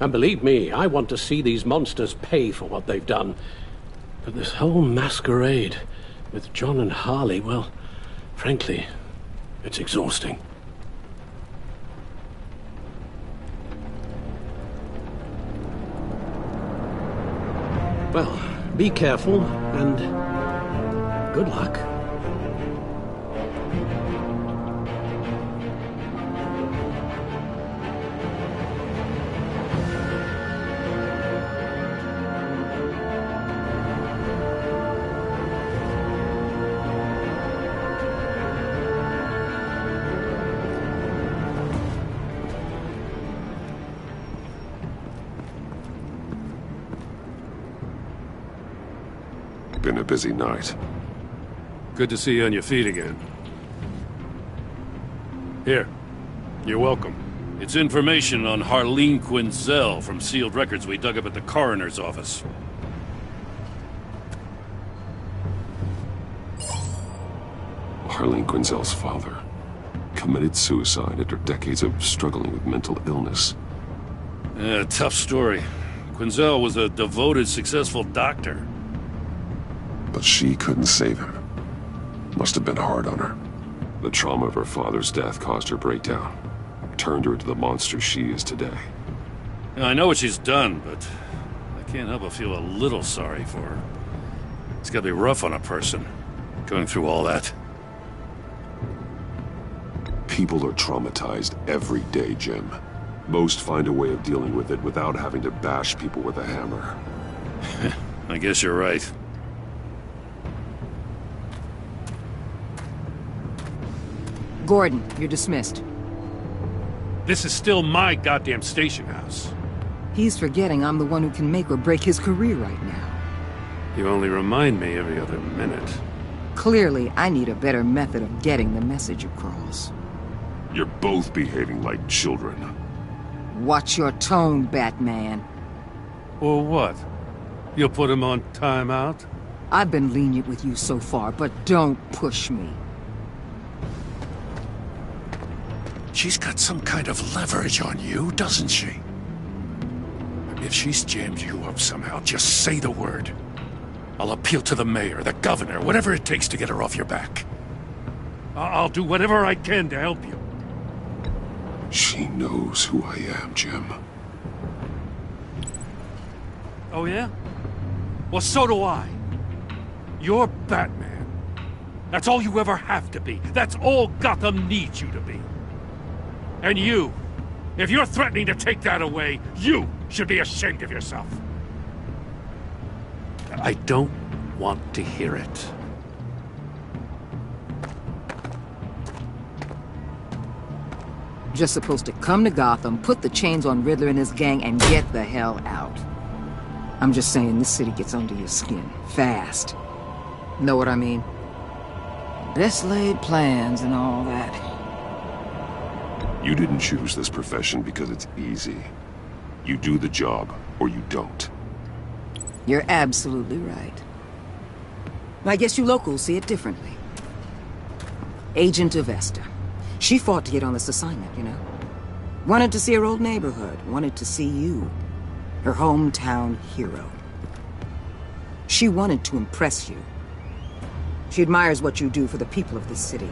And believe me, I want to see these monsters pay for what they've done. But this whole masquerade with John and Harley, well, frankly, it's exhausting. Well, be careful, and good luck. Been a busy night. Good to see you on your feet again. Here. You're welcome. It's information on Harleen Quinzel from sealed records we dug up at the coroner's office. Harleen Quinzel's father committed suicide after decades of struggling with mental illness. Yeah, tough story. Quinzel was a devoted, successful doctor. But she couldn't save him. Must have been hard on her. The trauma of her father's death caused her breakdown. Turned her into the monster she is today. Now, I know what she's done, but I can't help but feel a little sorry for her. It's gotta be rough on a person, going through all that. People are traumatized every day, Jim. Most find a way of dealing with it without having to bash people with a hammer. I guess you're right. Gordon, you're dismissed. This is still my goddamn station house. He's forgetting I'm the one who can make or break his career right now. You only remind me every other minute. Clearly, I need a better method of getting the message across. You're both behaving like children. Watch your tone, Batman. Or what? You'll put him on timeout? I've been lenient with you so far, but don't push me. She's got some kind of leverage on you, doesn't she? If she's jammed you up somehow, just say the word. I'll appeal to the mayor, the governor, whatever it takes to get her off your back. I'll do whatever I can to help you. She knows who I am, Jim. Oh, yeah? Well, so do I. You're Batman. That's all you ever have to be. That's all Gotham needs you to be. And you, if you're threatening to take that away, you should be ashamed of yourself. I don't want to hear it. Just supposed to come to Gotham, put the chains on Riddler and his gang, and get the hell out. I'm just saying, this city gets under your skin. Fast. Know what I mean? Best laid plans and all that. You didn't choose this profession because it's easy. You do the job, or you don't. You're absolutely right. I guess you locals see it differently. Agent Avesta. She fought to get on this assignment, you know? Wanted to see her old neighborhood. Wanted to see you. Her hometown hero. She wanted to impress you. She admires what you do for the people of this city.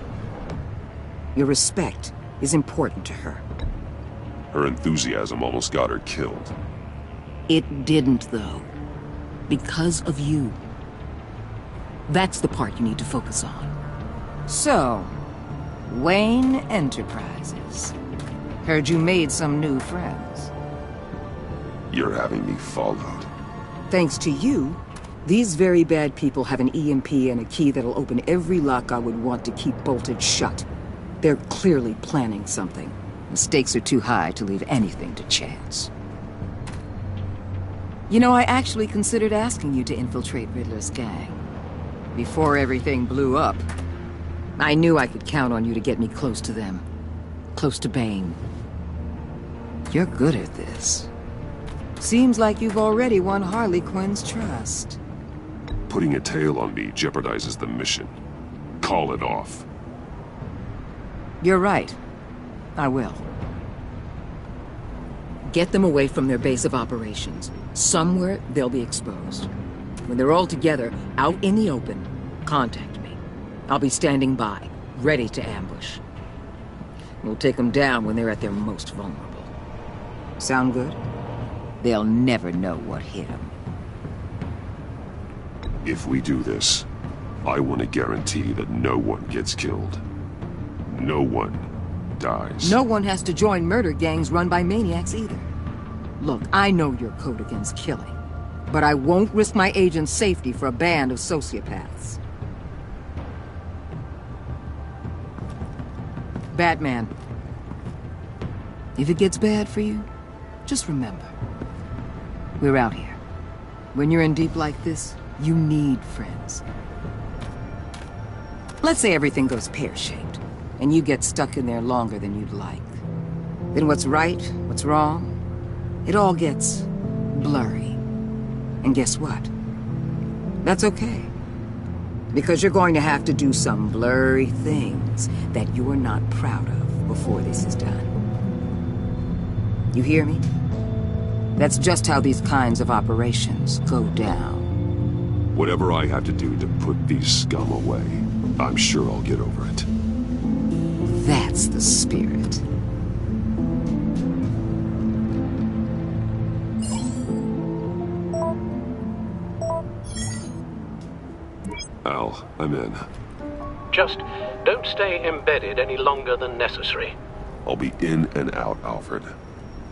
Your respect is important to her. Her enthusiasm almost got her killed. It didn't, though. Because of you. That's the part you need to focus on. So, Wayne Enterprises. Heard you made some new friends. You're having me followed. Thanks to you, these very bad people have an EMP and a key that'll open every lock I would want to keep bolted shut. They're clearly planning something. The stakes are too high to leave anything to chance. You know, I actually considered asking you to infiltrate Riddler's gang. Before everything blew up, I knew I could count on you to get me close to them. Close to Bane. You're good at this. Seems like you've already won Harley Quinn's trust. Putting a tail on me jeopardizes the mission. Call it off. You're right. I will. Get them away from their base of operations. Somewhere they'll be exposed. When they're all together, out in the open, contact me. I'll be standing by, ready to ambush. We'll take them down when they're at their most vulnerable. Sound good? They'll never know what hit them. If we do this, I want to guarantee that no one gets killed. No one dies. No one has to join murder gangs run by maniacs either. Look, I know your code against killing, but I won't risk my agent's safety for a band of sociopaths. Batman, if it gets bad for you, just remember, we're out here. When you're in deep like this, you need friends. Let's say everything goes pear-shaped, and you get stuck in there longer than you'd like. Then what's right, what's wrong, it all gets blurry. And guess what? That's okay. Because you're going to have to do some blurry things that you're not proud of before this is done. You hear me? That's just how these kinds of operations go down. Whatever I have to do to put these scum away, I'm sure I'll get over it. That's the spirit. Al, I'm in. Just don't stay embedded any longer than necessary. I'll be in and out, Alfred.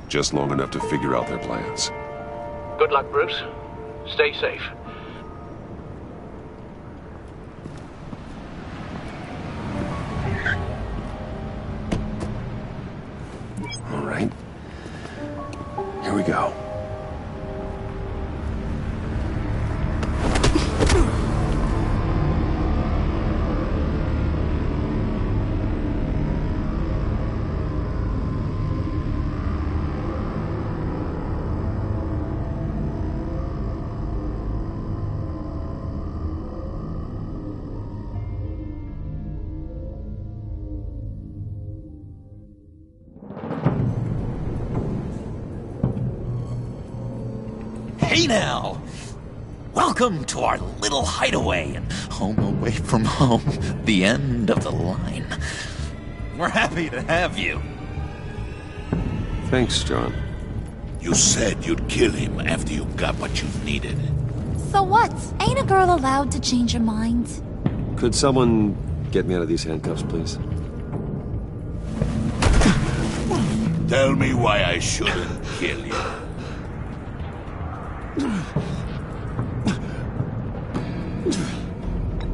Just long enough to figure out their plans. Good luck, Bruce. Stay safe. All right. Here we go. Hey now! Welcome to our little hideaway and home away from home, the end of the line. We're happy to have you. Thanks, John. You said you'd kill him after you got what you needed. So what? Ain't a girl allowed to change her mind? Could someone get me out of these handcuffs, please? Tell me why I shouldn't kill you.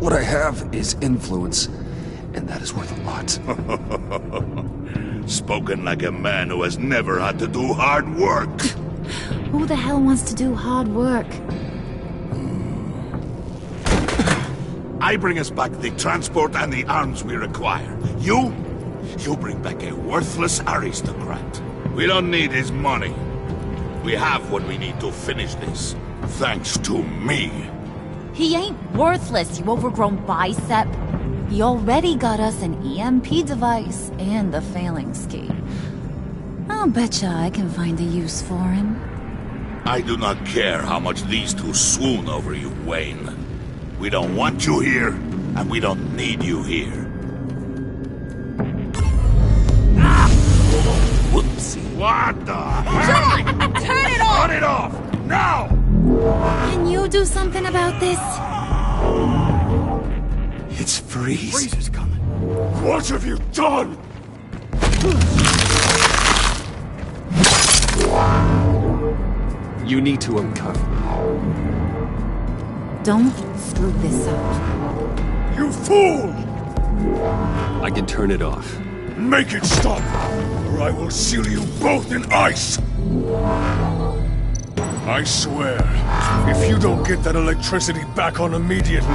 What I have is influence, and that is worth a lot. Spoken like a man who has never had to do hard work. Who the hell wants to do hard work? I bring us back the transport and the arms we require. You bring back a worthless aristocrat. We don't need his money. We have what we need to finish this, thanks to me. He ain't worthless, you overgrown bicep. He already got us an EMP device and the phalanx key. I'll betcha I can find a use for him. I do not care how much these two swoon over you, Wayne. We don't want you here, and we don't need you here. Whoopsie. What the hell? John! Turn it off! Turn it off! Now! Can you do something about this? It's Freeze. Freeze is coming. What have you done? You need to uncuff me. Don't screw this up. You fool! I can turn it off. Make it stop, or I will seal you both in ice! I swear, if you don't get that electricity back on immediately,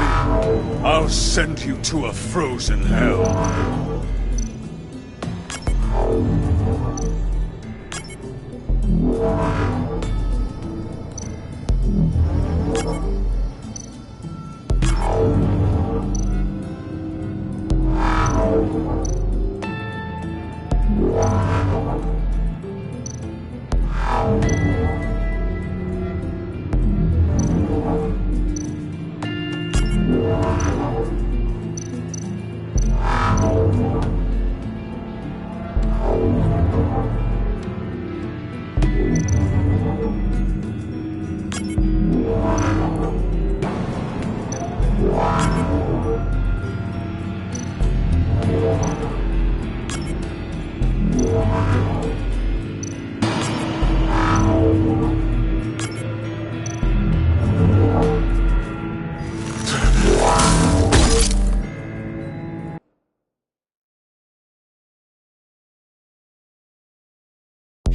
I'll send you to a frozen hell.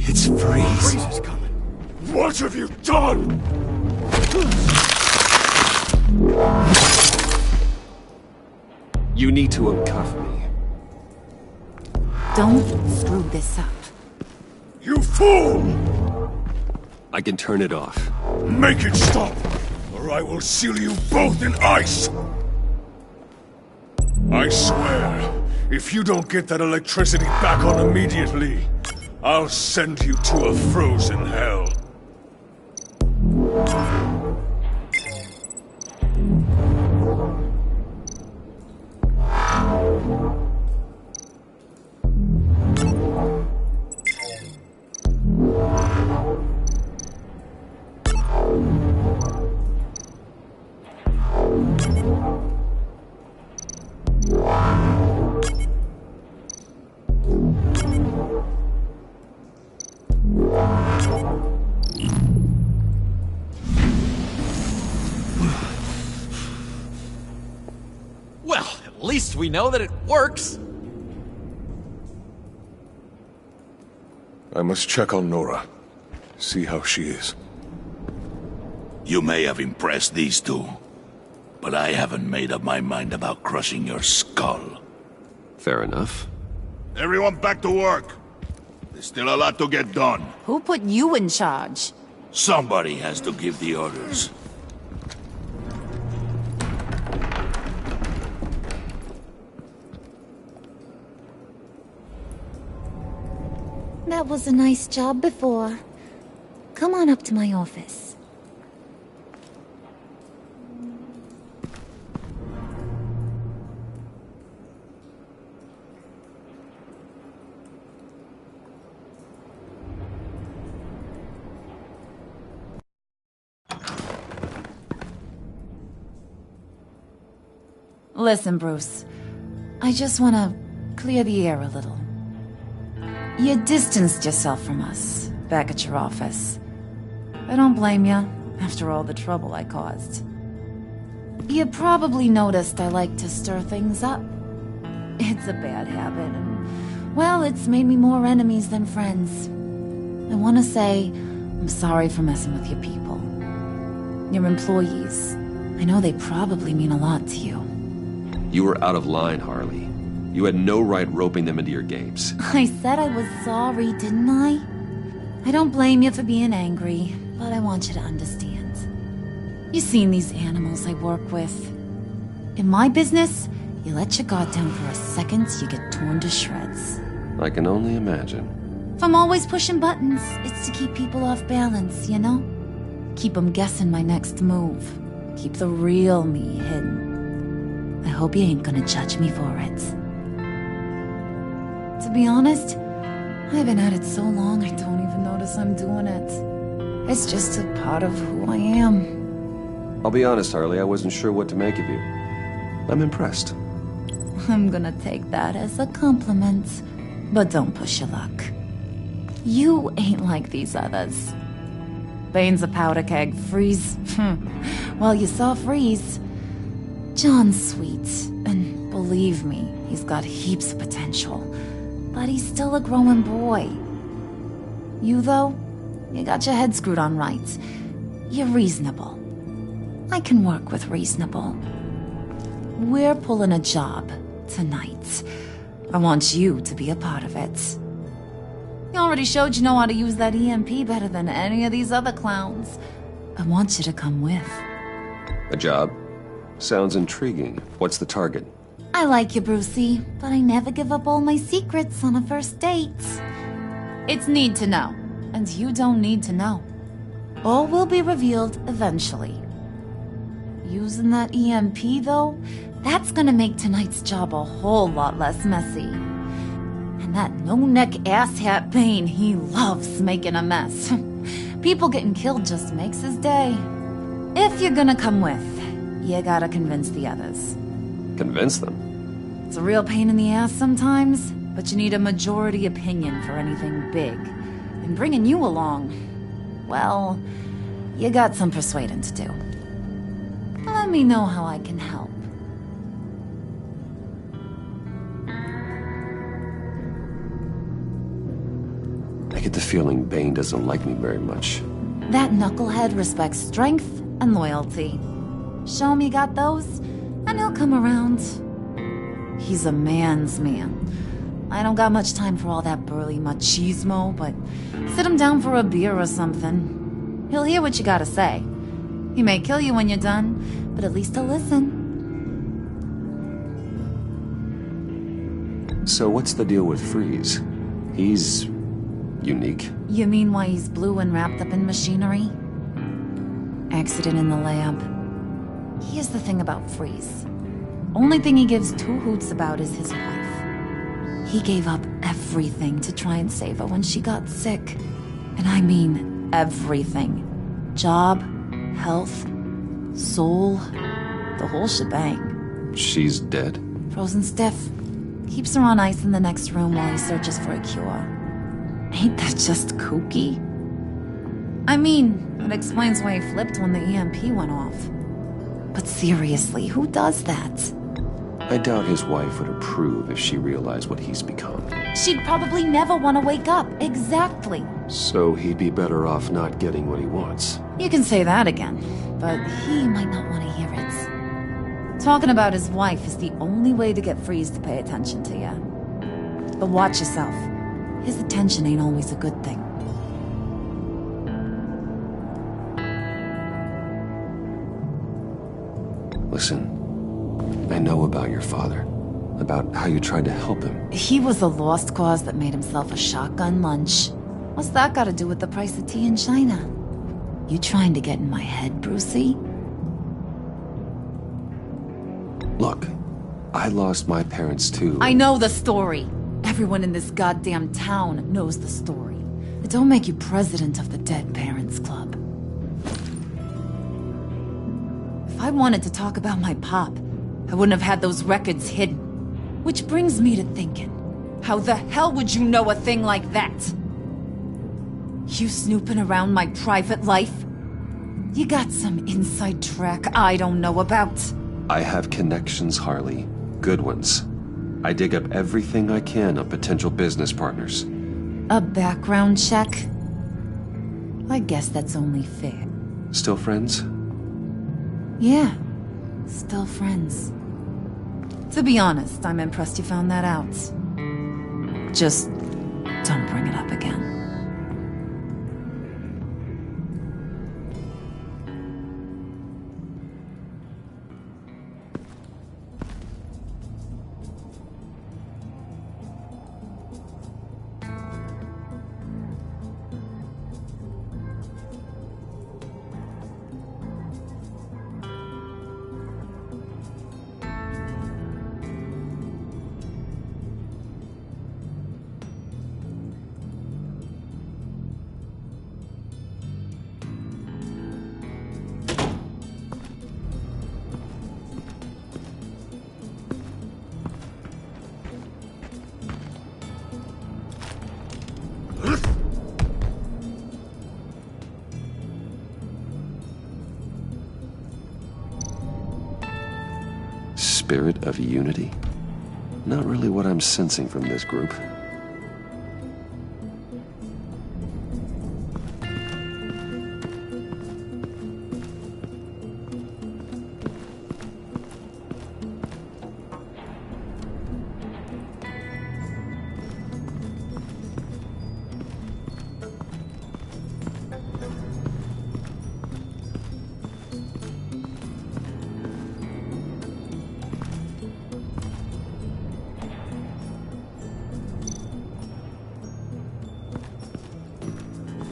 It's Freeze. Freeze is coming. What have you done? You need to uncuff me. Don't screw this up. You fool! I can turn it off. Make it stop, or I will seal you both in ice! I swear, if you don't get that electricity back on immediately, I'll send you to a frozen hell. Well, at least we know that it works. I must check on Nora. See how she is. You may have impressed these two, but I haven't made up my mind about crushing your skull. Fair enough. Everyone back to work. There's still a lot to get done. Who put you in charge? Somebody has to give the orders. That was a nice job before. Come on up to my office. Listen, Bruce. I just want to clear the air a little. You distanced yourself from us back at your office. I don't blame you, after all the trouble I caused. You probably noticed I like to stir things up. It's a bad habit, and, well, it's made me more enemies than friends. I want to say I'm sorry for messing with your people. Your employees. I know they probably mean a lot to you. You were out of line, Harley. You had no right roping them into your games. I said I was sorry, didn't I? I don't blame you for being angry, but I want you to understand. You've seen these animals I work with. In my business, you let your guard down for a second, you get torn to shreds. I can only imagine. If I'm always pushing buttons, it's to keep people off balance, you know? Keep them guessing my next move. Keep the real me hidden. I hope you ain't gonna judge me for it. To be honest, I've been at it so long I don't even notice I'm doing it. It's just a part of who I am. I'll be honest, Harley, I wasn't sure what to make of you. I'm impressed. I'm gonna take that as a compliment, but don't push your luck. You ain't like these others. Bane's a powder keg, Freeze. Well, you saw Freeze. John's sweet, and believe me, he's got heaps of potential. But he's still a growing boy. You, though, you got your head screwed on right. You're reasonable. I can work with reasonable. We're pulling a job tonight. I want you to be a part of it. You already showed you know how to use that EMP better than any of these other clowns. I want you to come with. A job? Sounds intriguing. What's the target? I like you, Brucey, but I never give up all my secrets on a first date. It's need to know, and you don't need to know. All will be revealed eventually. Using that EMP, though, that's gonna make tonight's job a whole lot less messy. And that no-neck asshat Bane, he loves making a mess. People getting killed just makes his day. If you're gonna come with, you gotta convince the others. Convince them? It's a real pain in the ass sometimes, but you need a majority opinion for anything big. And bringing you along, well, you got some persuading to do. Let me know how I can help. I get the feeling Bane doesn't like me very much. That knucklehead respects strength and loyalty. Show him you got those, and he'll come around. He's a man's man. I don't got much time for all that burly machismo, but sit him down for a beer or something. He'll hear what you gotta say. He may kill you when you're done, but at least he'll listen. So what's the deal with Freeze? He's unique. You mean why he's blue and wrapped up in machinery? Accident in the lab. Here's the thing about Freeze. Only thing he gives two hoots about is his wife. He gave up everything to try and save her when she got sick. And I mean everything. Job, health, soul, the whole shebang. She's dead? Frozen stiff. Keeps her on ice in the next room while he searches for a cure. Ain't that just kooky? I mean, it explains why he flipped when the EMP went off. But seriously, who does that? I doubt his wife would approve if she realized what he's become. She'd probably never want to wake up. Exactly. So he'd be better off not getting what he wants. You can say that again, but he might not want to hear it. Talking about his wife is the only way to get Freeze to pay attention to you. But watch yourself. His attention ain't always a good thing. Listen, I know about your father. About how you tried to help him. He was a lost cause that made himself a shotgun lunch. What's that got to do with the price of tea in China? You trying to get in my head, Brucey? Look, I lost my parents too. I know the story. Everyone in this goddamn town knows the story. It don't make you president of the Dead Parents Club. If I wanted to talk about my pop, I wouldn't have had those records hidden. Which brings me to thinking, how the hell would you know a thing like that? You snooping around my private life? You got some inside track I don't know about. I have connections, Harley. Good ones. I dig up everything I can on potential business partners. A background check? I guess that's only fair. Still friends? Yeah, still friends. To be honest, I'm impressed you found that out. Just don't bring it up again. Spirit of unity? Not really what I'm sensing from this group.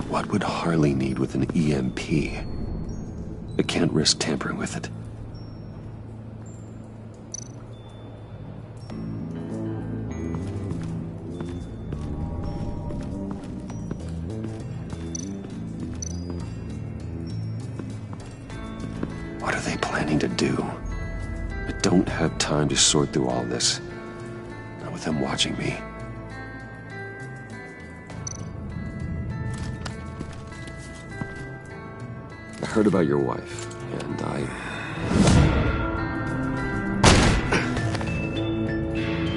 What would Harley need with an EMP? I can't risk tampering with it. What are they planning to do? I don't have time to sort through all this. Not with them watching me. I heard about your wife, and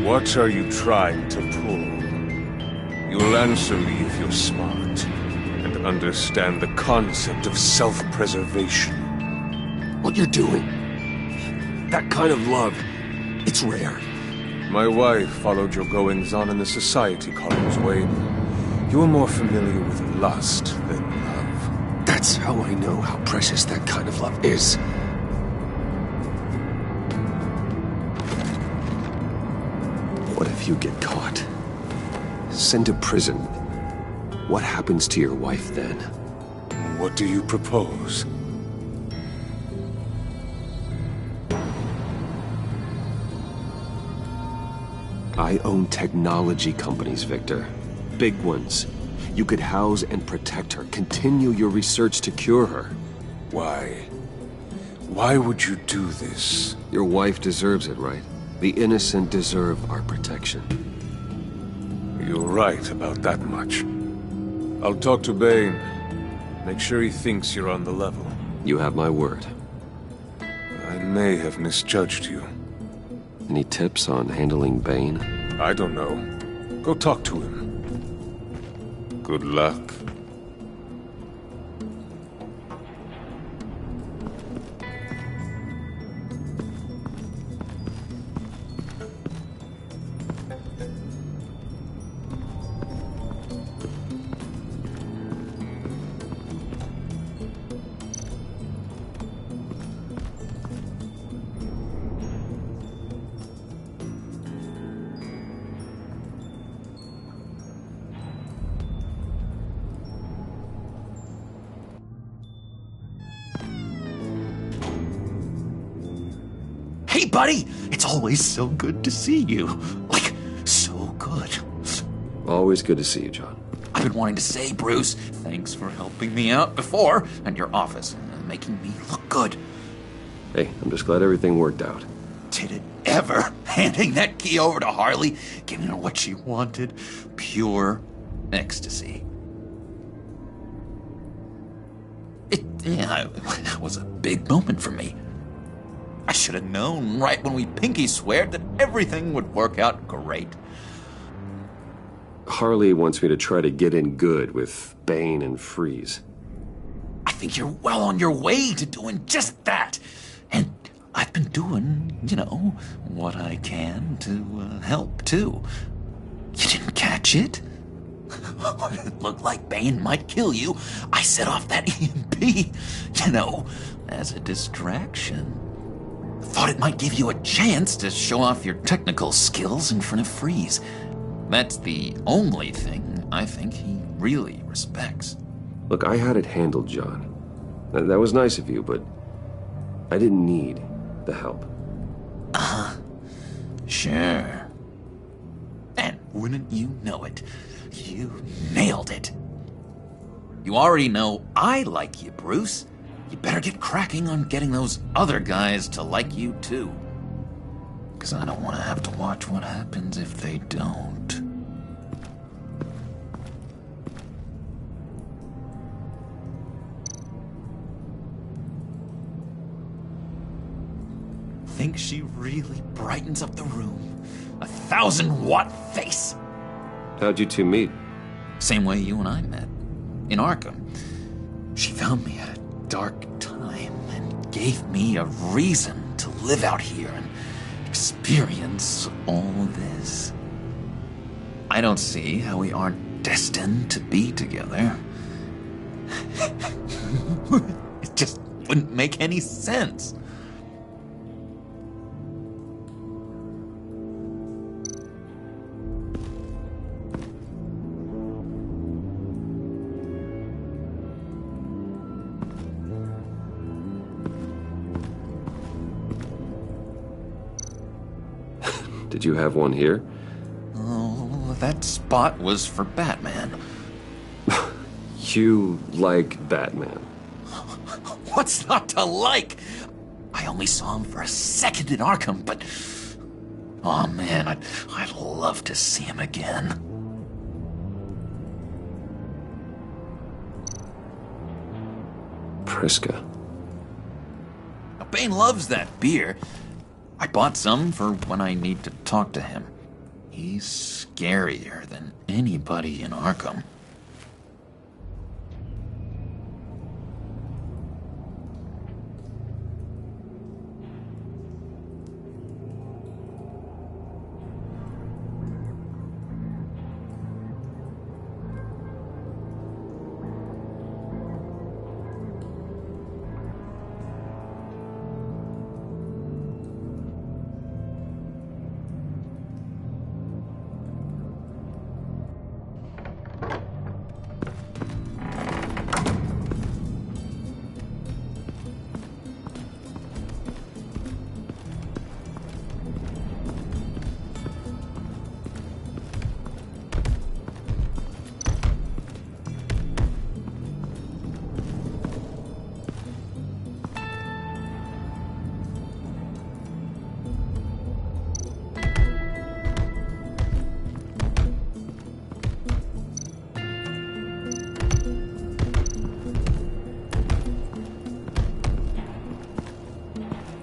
What are you trying to pull? You'll answer me if you're smart, and understand the concept of self-preservation. What you're doing, that kind of love, it's rare. My wife followed your goings-on in the society columns, Wayne. You are more familiar with lust than love. That's how I know how precious that kind of love is. What if you get caught? Sent to prison? What happens to your wife then? What do you propose? I own technology companies, Victor. Big ones. You could house and protect her, continue your research to cure her. Why? Why would you do this? Your wife deserves it, right? The innocent deserve our protection. You're right about that much. I'll talk to Bane. Make sure he thinks you're on the level. You have my word. I may have misjudged you. Any tips on handling Bane? I don't know. Go talk to him. Good luck. Hey, buddy! It's always so good to see you. Like, so good. Always good to see you, John. I've been wanting to say, Bruce, thanks for helping me out before, and your office, and making me look good. Hey, I'm just glad everything worked out. Did it ever? Handing that key over to Harley, giving her what she wanted. Pure ecstasy. It was a big moment for me. I should have known right when we pinky sweared that everything would work out great. Harley wants me to try to get in good with Bane and Freeze. I think you're well on your way to doing just that. And I've been doing, what I can to help, too. You didn't catch it? It looked like Bane might kill you. I set off that EMP, as a distraction. Thought it might give you a chance to show off your technical skills in front of Freeze. That's the only thing I think he really respects. Look, I had it handled, John. That was nice of you, but I didn't need the help. Sure. And wouldn't you know it, you nailed it. You already know I like you, Bruce. You better get cracking on getting those other guys to like you, too. Because I don't want to have to watch what happens if they don't. Think she really brightens up the room. 1,000-watt face. How'd you two meet? Same way you and I met. In Arkham. She found me at a dark time and gave me a reason to live out here and experience all this. I don't see how we aren't destined to be together. It just wouldn't make any sense. Did you have one here? Oh, that spot was for Batman. You like Batman? What's not to like? I only saw him for a second in Arkham, but... Oh man, I'd love to see him again. Priska. Bane loves that beer. I bought some for when I need to talk to him. He's scarier than anybody in Arkham.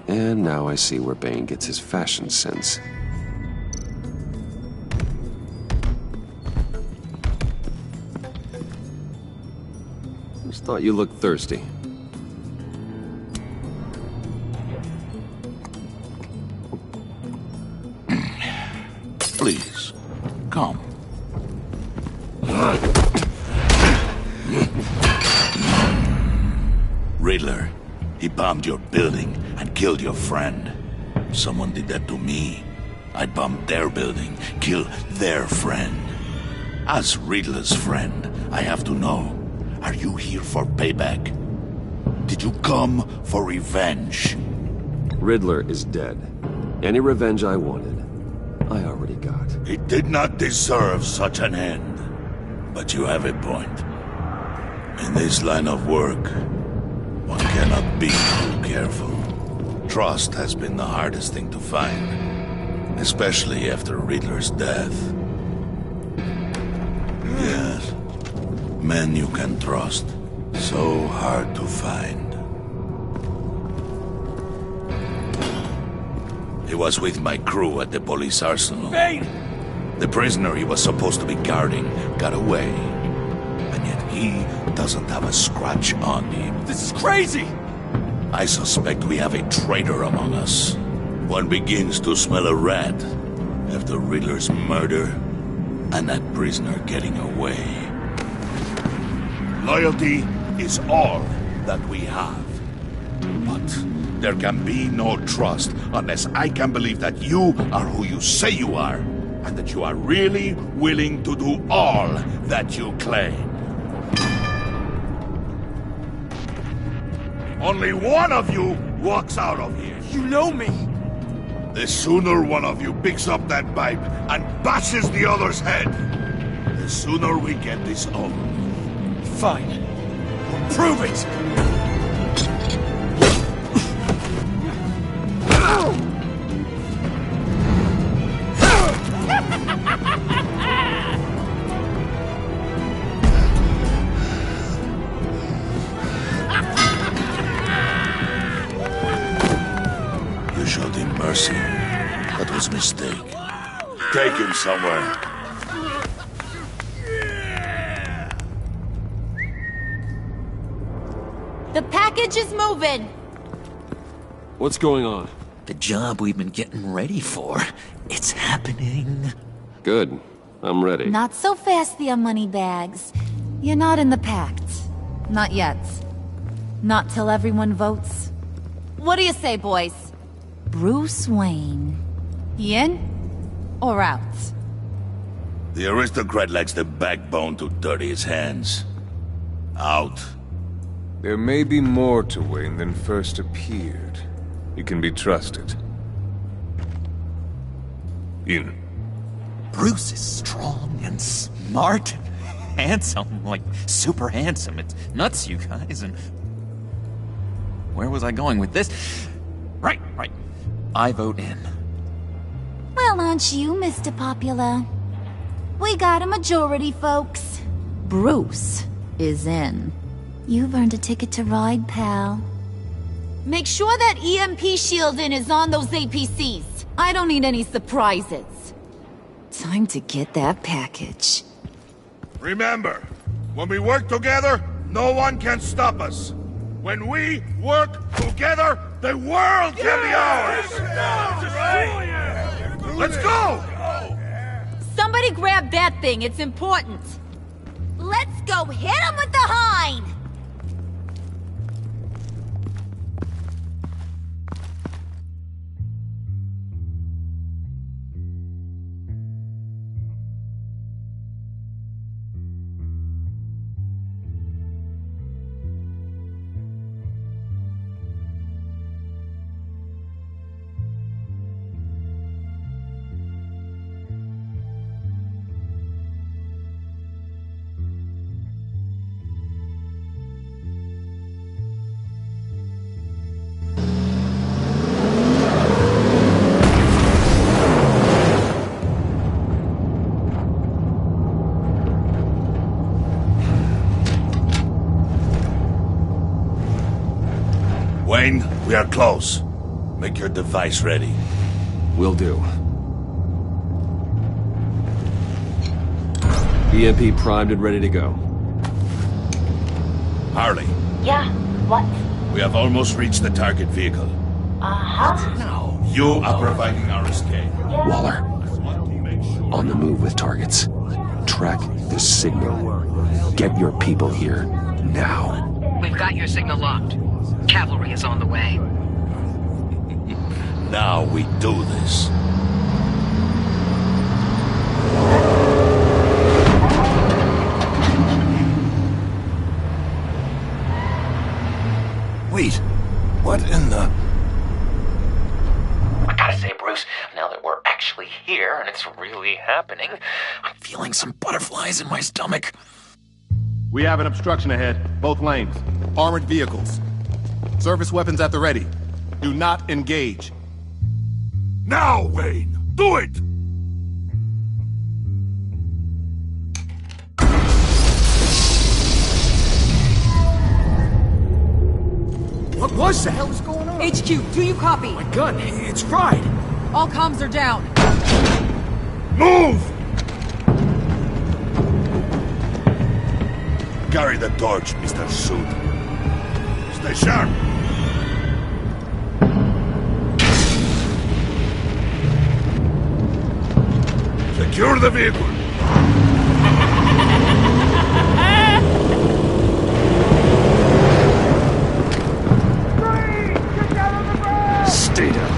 And now I see where Bane gets his fashion sense. Just thought you looked thirsty. Please, come. Riddler, he bombed your building and killed your friend. Someone did that to me. I bombed their building, killed their friend. As Riddler's friend, I have to know, are you here for payback? Did you come for revenge? Riddler is dead. Any revenge I wanted, I already got. He did not deserve such an end. But you have a point. In this line of work, one cannot be too careful. Trust has been the hardest thing to find, especially after Riddler's death. Yes, men you can trust. So hard to find. He was with my crew at the police arsenal. Bane! The prisoner he was supposed to be guarding got away. And yet he doesn't have a scratch on him. This is crazy! I suspect we have a traitor among us. One begins to smell a rat after Riddler's murder and that prisoner getting away. Loyalty is all that we have. But there can be no trust unless I can believe that you are who you say you are, and that you are really willing to do all that you claim. Only one of you walks out of here. You know me. The sooner one of you picks up that pipe and bashes the other's head, the sooner we get this over. Fine. We'll prove it! You showed him mercy. That was a mistake. Take him somewhere. The package is moving. What's going on? The job we've been getting ready for. It's happening. Good. I'm ready. Not so fast, the Moneybags. You're not in the pact. Not yet. Not till everyone votes. What do you say, boys? Bruce Wayne. He in or out? The aristocrat lacks the backbone to dirty his hands. Out. There may be more to Wayne than first appeared. He can be trusted. In. Bruce is strong and smart and handsome, like super handsome. It's nuts, you guys, and... Where was I going with this? Right. I vote in. Well, aren't you, Mr. Popular? We got a majority, folks. Bruce is in. You've earned a ticket to ride, pal. Make sure that EMP shielding is on those APCs. I don't need any surprises. Time to get that package. Remember, when we work together, no one can stop us. When we work together, the world can be ours! Let's go! Somebody grab that thing, it's important. Let's go hit him with the hind! Wayne, we are close. Make your device ready. Will do. EMP primed and ready to go. Harley. Yeah, what? We have almost reached the target vehicle. Uh-huh. Now, you are providing our escape. Waller. On the move with targets. Track the signal. Get your people here, now. We've got your signal locked. Cavalry is on the way. Now we do this. Wait, what in the... I gotta say, Bruce, now that we're actually here and it's really happening, I'm feeling some butterflies in my stomach. We have an obstruction ahead, both lanes. Armored vehicles. Surface weapons at the ready. Do not engage. Now, Wayne! Do it! What was that? What the hell is going on? HQ, do you copy? My gun, it's fried. All comms are down. Move! Carry the torch, Mr. Suit. Stay sharp. Secure the vehicle. Stay down.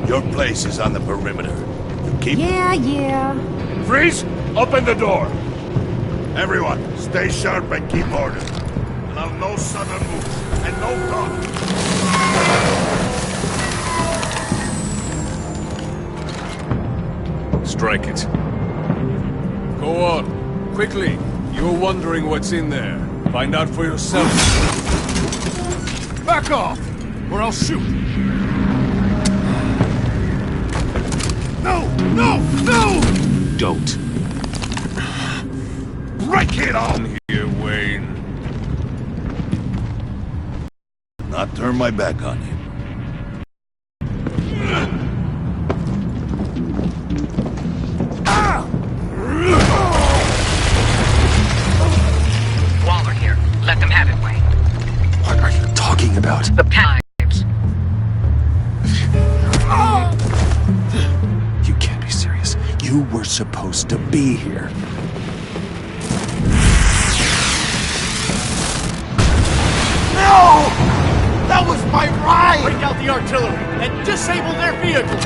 Your place is on the perimeter. You keep... Yeah. Freeze! Open the door! Everyone, stay sharp and keep order. Allow no sudden moves, and no talk. Strike it. Go on. Quickly. You're wondering what's in there. Find out for yourself. Back off, or I'll shoot. No! No! No! Don't. Break it on! Here, Wayne. Not turn my back on you. Waller here. Let them have it, Wayne. What are you talking about? The pipes. You can't be serious. You were supposed to be here. No! That was my ride! Break out the artillery and disable their vehicles!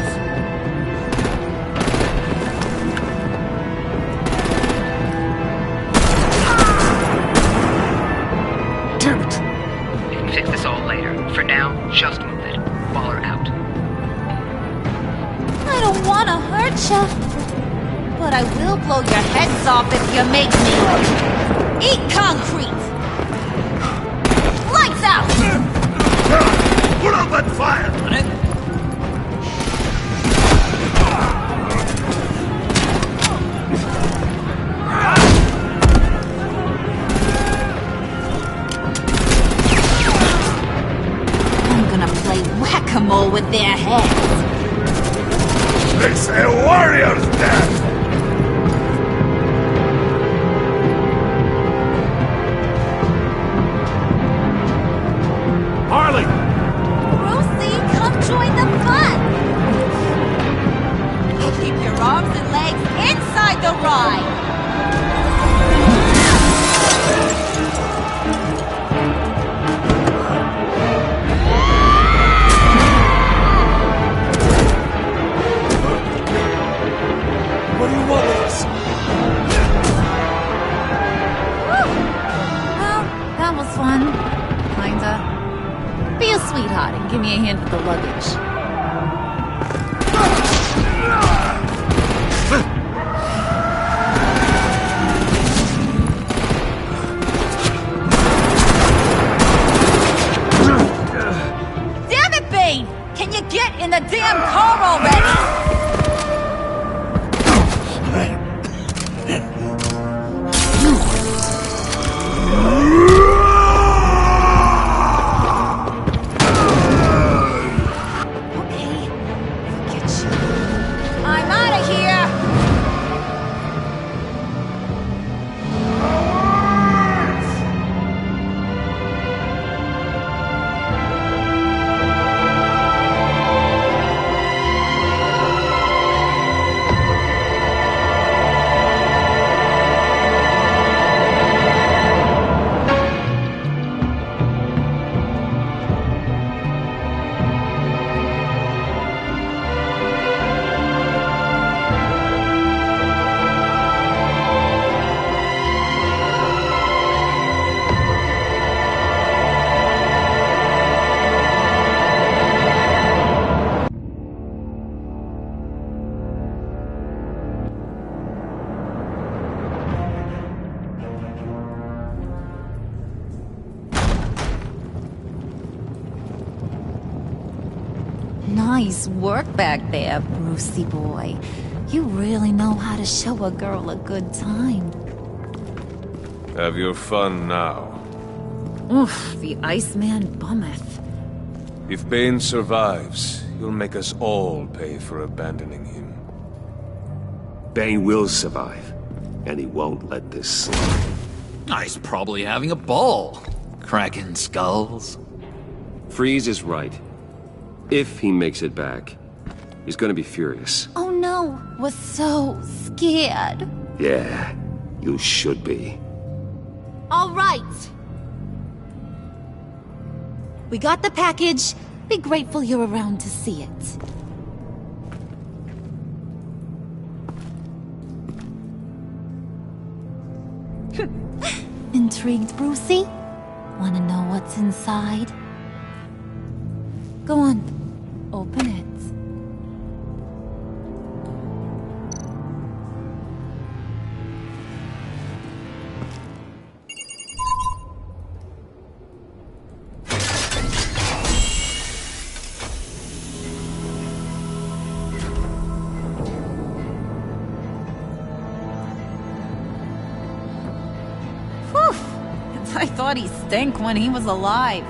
Damn it! You can fix this all later. For now, just move it. Waller out. I don't want to hurt ya, but I will blow your heads off if you make me eat concrete. Lights out! Put out that fire! I'm gonna play whack-a-mole with their heads. It's a warrior's death! Harley! Brucey, come join the fun! Keep your arms and legs inside the ride! What do you want with us? Well, that was fun. Kinda. Be a sweetheart and give me a hand with the luggage. Damn it, Bane! Can you get in the damn car already? I'm out of here! Nice work back there, Brucey boy. You really know how to show a girl a good time. Have your fun now. Oof, the Iceman bummeth. If Bane survives, he'll make us all pay for abandoning him. Bane will survive, and he won't let this slide. He's probably having a ball, cracking skulls. Freeze is right. If he makes it back, he's gonna be furious. Oh no, was so scared. Yeah, you should be. All right. We got the package. Be grateful you're around to see it. Intrigued, Brucey? Wanna know what's inside? Go on, open it. I thought he stank when he was alive.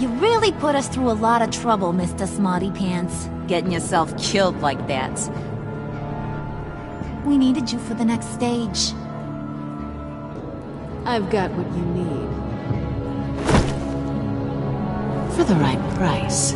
You really put us through a lot of trouble, Mr. Smarty Pants. Getting yourself killed like that. We needed you for the next stage. I've got what you need. For the right price.